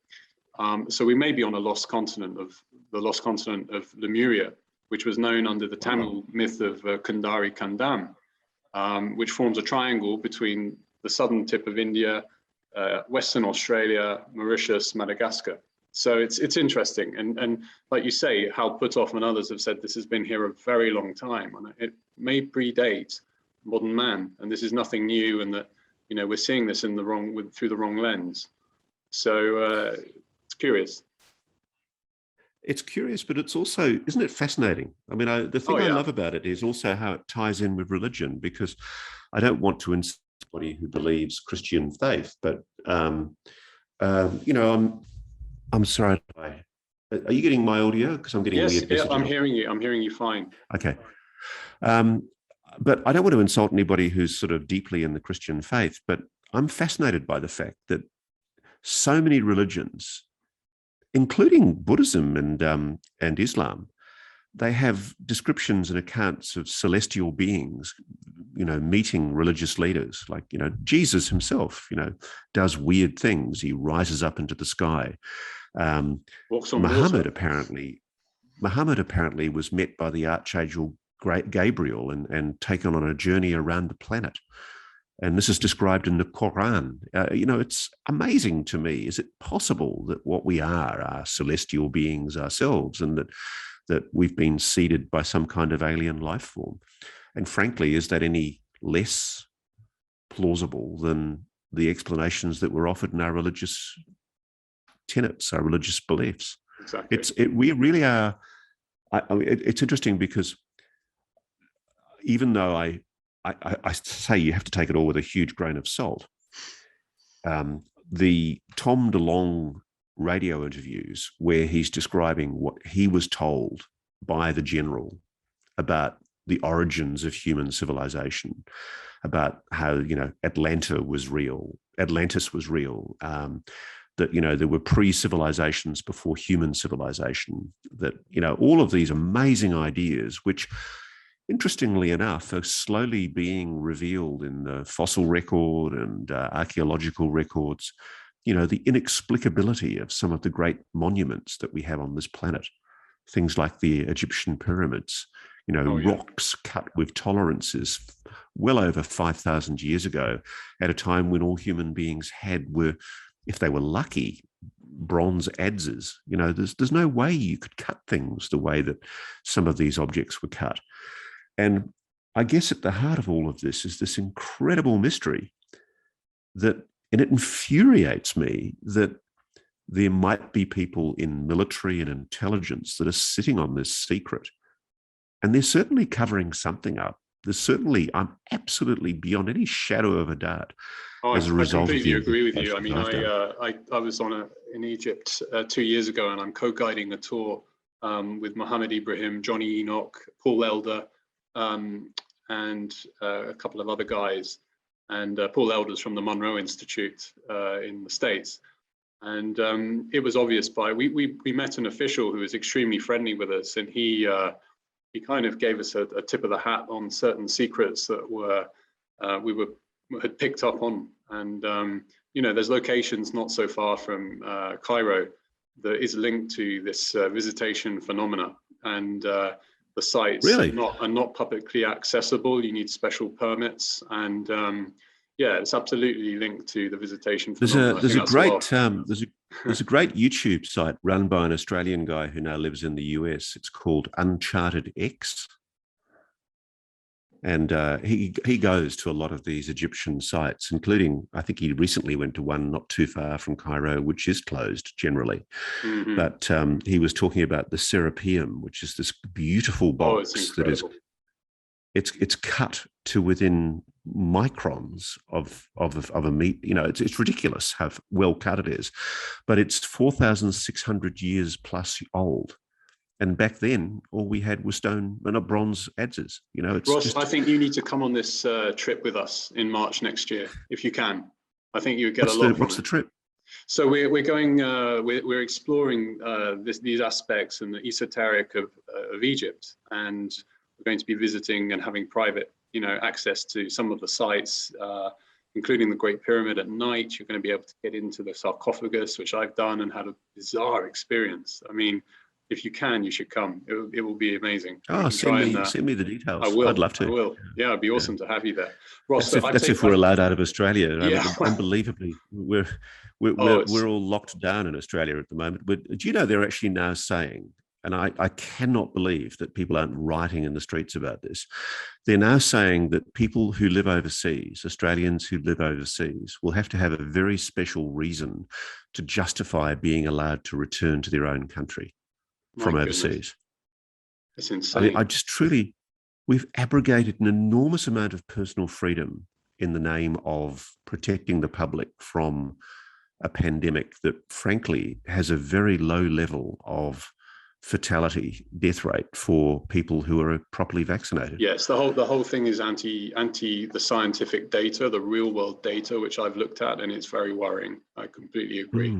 So we may be on the lost continent of Lemuria, which was known under the Tamil myth of Kundari Kandam, which forms a triangle between the southern tip of India, Western Australia, Mauritius, Madagascar. So it's interesting, and like you say, Hal Puthoff and others have said this has been here a very long time, and it may predate modern man, and this is nothing new, and that, you know, we're seeing this through the wrong lens. So it's curious. It's curious, but it's also, isn't it fascinating? I mean, the thing I love about it is also how it ties in with religion, because I don't want to insult anybody who believes Christian faith, but you know, I'm sorry. Are you getting my audio? Because I'm getting weird messages. Yes, I'm hearing you. I'm hearing you fine. Okay. But I don't want to insult anybody who's sort of deeply in the Christian faith, but I'm fascinated by the fact that so many religions, including Buddhism and Islam, they have descriptions and accounts of celestial beings, you know, meeting religious leaders. Like, you know, Jesus himself, you know, does weird things. He rises up into the sky. Muhammad apparently was met by the Archangel Gabriel and taken on a journey around the planet. And this is described in the Quran. You know, it's amazing to me. Is it possible that what we are celestial beings ourselves, and that we've been seeded by some kind of alien life form? And frankly, is that any less plausible than the explanations that were offered in our religious tenets, our religious beliefs? Exactly. We really are. It's interesting because even though I I say you have to take it all with a huge grain of salt. The Tom DeLonge radio interviews where he's describing what he was told by the general about the origins of human civilization, about how, Atlantis was real, that, there were pre-civilizations before human civilization, that, all of these amazing ideas, which interestingly enough are slowly being revealed in the fossil record and archaeological records, the inexplicability of some of the great monuments that we have on this planet, things like the Egyptian pyramids, rocks cut with tolerances well over 5,000 years ago, at a time when all human beings were, if they were lucky, bronze adzes. There's no way you could cut things the way that some of these objects were cut. And I guess at the heart of all of this is this incredible mystery and it infuriates me that there might be people in military and intelligence that are sitting on this secret. And they're certainly covering something up. I'm absolutely beyond any shadow of a doubt. As a result, I completely agree with you. I mean, I was in Egypt 2 years ago, and I'm co-guiding a tour with Mohammed Ibrahim, Johnny Enoch, Paul Elder, and a couple of other guys. And Paul Elder's from the Monroe Institute in the States. And it was obvious we met an official who was extremely friendly with us, and he kind of gave us a tip of the hat on certain secrets that we had picked up on. And there's locations not so far from Cairo that is linked to this visitation phenomena, and the sites are not publicly accessible. You need special permits, and it's absolutely linked to the visitation phenomena. There's a great YouTube site run by an Australian guy who now lives in the US. It's called Uncharted X. And he goes to a lot of these Egyptian sites, including, I think he recently went to one not too far from Cairo, which is closed generally. Mm-hmm. But he was talking about the Serapeum, which is this beautiful box it's cut to within microns of a meat. It's ridiculous how well cut it is, but it's 4,600 years plus old. And back then, all we had was stone and bronze adzes. Ross, I think you need to come on this trip with us in March next year, if you can. I think you would get a lot from it. What's the trip? So we're going. We're exploring these aspects and the esoteric of Egypt, and we're going to be visiting and having private, access to some of the sites, including the Great Pyramid at night. You're going to be able to get into the sarcophagus, which I've done and had a bizarre experience. I mean, if you can, you should come. It will be amazing. Oh, send me the details. I will. I'd love to. I will. Yeah, it'd be awesome to have you there, Ross. That's if we're allowed out of Australia. Unbelievably, we're all locked down in Australia at the moment. But do you know they're actually now saying, and I cannot believe that people aren't writing in the streets about this. They're now saying that people who live overseas, Australians who live overseas, will have to have a very special reason to justify being allowed to return to their own country from overseas. It's insane. I just truly, we've abrogated an enormous amount of personal freedom in the name of protecting the public from a pandemic that frankly has a very low level of fatality, death rate for people who are properly vaccinated. Yes, the whole thing is anti the scientific data, the real world data, which I've looked at, and it's very worrying. I completely agree.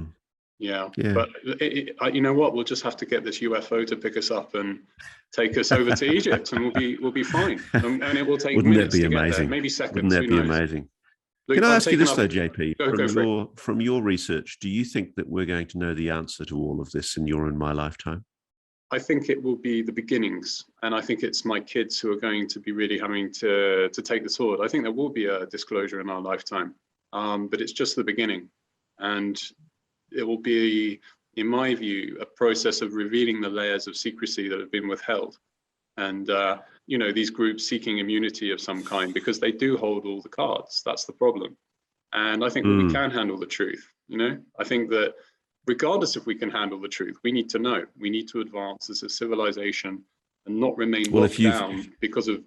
Yeah, but you know what? We'll just have to get this UFO to pick us up and take us over to Egypt, and we'll be fine. And it will take minutes to get there, maybe seconds. Wouldn't that be amazing? Look, can I ask you this though, JP? From your research, do you think that we're going to know the answer to all of this in your and my lifetime? I think it will be the beginnings, and I think it's my kids who are going to be really having to take the sword. I think there will be a disclosure in our lifetime, but it's just the beginning, and it will be, in my view, a process of revealing the layers of secrecy that have been withheld. And, these groups seeking immunity of some kind, because they do hold all the cards. That's the problem. And I think that we can handle the truth. I think that regardless if we can handle the truth, we need to know. We need to advance as a civilization and not remain locked down because of,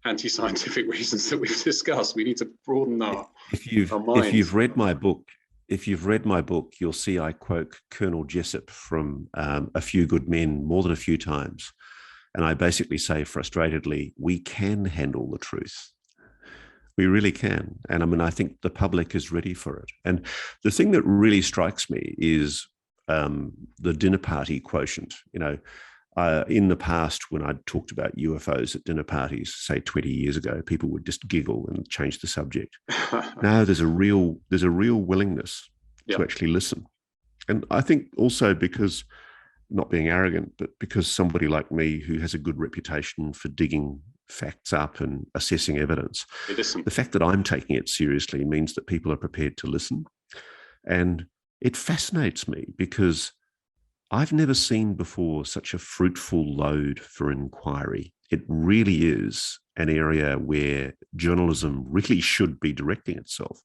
anti-scientific reasons that we've discussed. We need to broaden our minds. If you've read my book, you'll see I quote Colonel Jessup from A Few Good Men more than a few times. And I basically say frustratedly, we can handle the truth. We really can. And I mean, I think the public is ready for it. And the thing that really strikes me is the dinner party quotient. You know, in the past, when I'd talked about UFOs at dinner parties, say 20 years ago, people would just giggle and change the subject. Now there's a real willingness to actually listen. And I think also because, not being arrogant, but because somebody like me who has a good reputation for digging facts up and assessing evidence, the fact that I'm taking it seriously means that people are prepared to listen. And it fascinates me because I've never seen before such a fruitful load for inquiry. It really is an area where journalism really should be directing itself,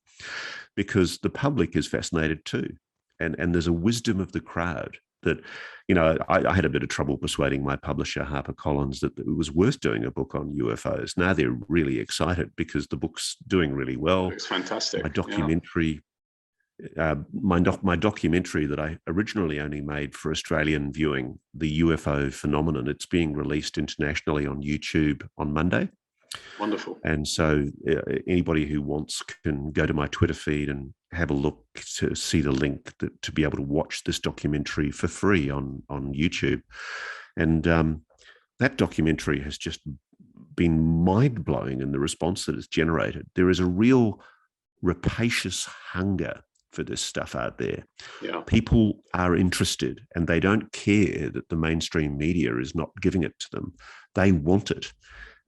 because the public is fascinated too. And there's a wisdom of the crowd that, you know, I had a bit of trouble persuading my publisher, HarperCollins, that it was worth doing a book on UFOs. Now they're really excited because the book's doing really well. It's fantastic. My documentary, my documentary that I originally only made for Australian viewing, the UFO phenomenon, it's being released internationally on YouTube on Monday. Wonderful. And so anybody who wants can go to my Twitter feed and have a look to see the link to be able to watch this documentary for free on YouTube. And that documentary has just been mind-blowing in the response that it's generated. There is a real rapacious hunger for this stuff out there. Yeah. People are interested, and they don't care that the mainstream media is not giving it to them. They want it.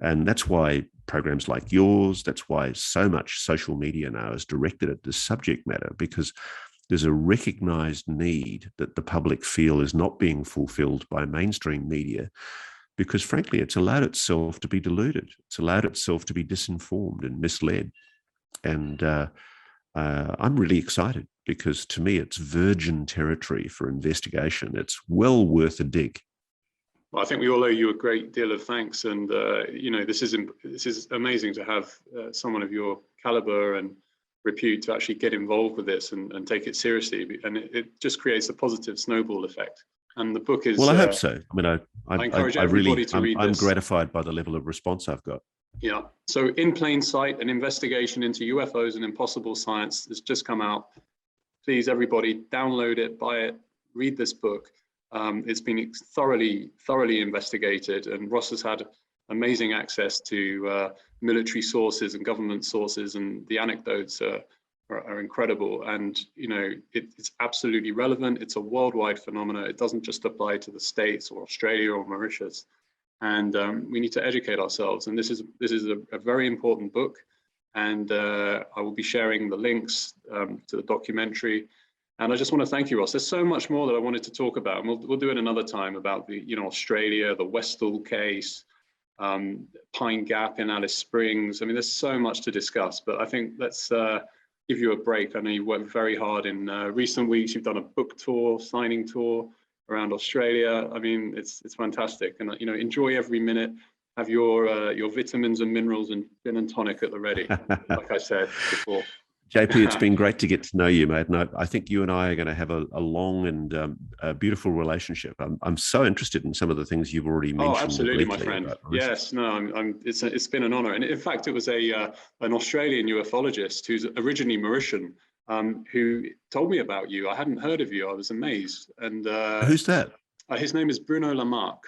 And that's why programs like yours, that's why so much social media now is directed at this subject matter, because there's a recognized need that the public feel is not being fulfilled by mainstream media, because frankly, it's allowed itself to be deluded. It's allowed itself to be disinformed and misled. And I'm really excited because to me, it's virgin territory for investigation. It's well worth a dig. Well, I think we all owe you a great deal of thanks, and you know, this is amazing to have someone of your caliber and repute to actually get involved with this and take it seriously, and it just creates a positive snowball effect. And the book is well. I hope so. I mean, I encourage everybody to read this. I'm gratified by the level of response I've got. Yeah. So, In Plain Sight: An Investigation into UFOs and Impossible Science has just come out. Please, everybody, download it, buy it, read this book. It's been thoroughly investigated, and Ross has had amazing access to military sources and government sources, and the anecdotes are incredible. And you know, it's absolutely relevant. It's a worldwide phenomenon. It doesn't just apply to the States or Australia or Mauritius. And we need to educate ourselves. And this is a very important book. And I will be sharing the links to the documentary. And I just want to thank you, Ross. There's so much more that I wanted to talk about, and we'll do it another time, about the, you know, Australia, the Westall case, Pine Gap in Alice Springs. I mean, there's so much to discuss, but I think let's give you a break. I know you've worked very hard in recent weeks. You've done a book tour, signing tour around Australia. I mean, it's fantastic, and you know, enjoy every minute. Have your vitamins and minerals and gin and tonic at the ready, like I said before. JP, it's been great to get to know you, mate. And I think you and I are going to have a long and a beautiful relationship. I'm so interested in some of the things you've already mentioned. Oh, absolutely, my friend. Yes, no, it's been an honor. And in fact, it was an Australian ufologist who's originally Mauritian who told me about you. I hadn't heard of you. I was amazed. And who's that? His name is Bruno Lamarck.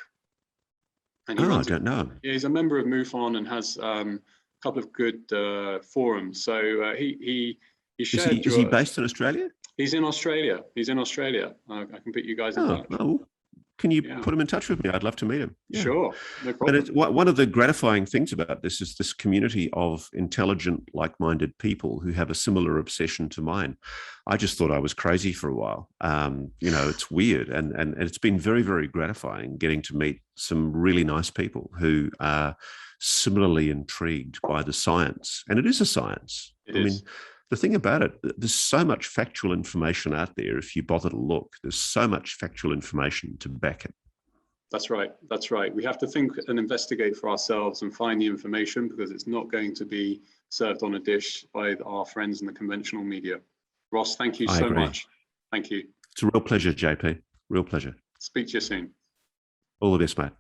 And I don't know him. Yeah, he's a member of MUFON and has couple of good forums. So he shared. Is he based in Australia? He's in Australia. I can put you guys in touch. Oh, can you put him in touch with me? I'd love to meet him. Yeah. Sure, no problem. But one of the gratifying things about this is this community of intelligent, like-minded people who have a similar obsession to mine. I just thought I was crazy for a while. You know, it's weird, and it's been very, very gratifying getting to meet some really nice people who are similarly intrigued by the science. And it is a science. I mean, the thing about it, there's so much factual information out there. If you bother to look, there's so much factual information to back it. That's right. That's right. We have to think and investigate for ourselves and find the information, because it's not going to be served on a dish by our friends in the conventional media. Ross, thank you so much. Thank you. It's a real pleasure, JP. Real pleasure. Speak to you soon. All the best, mate.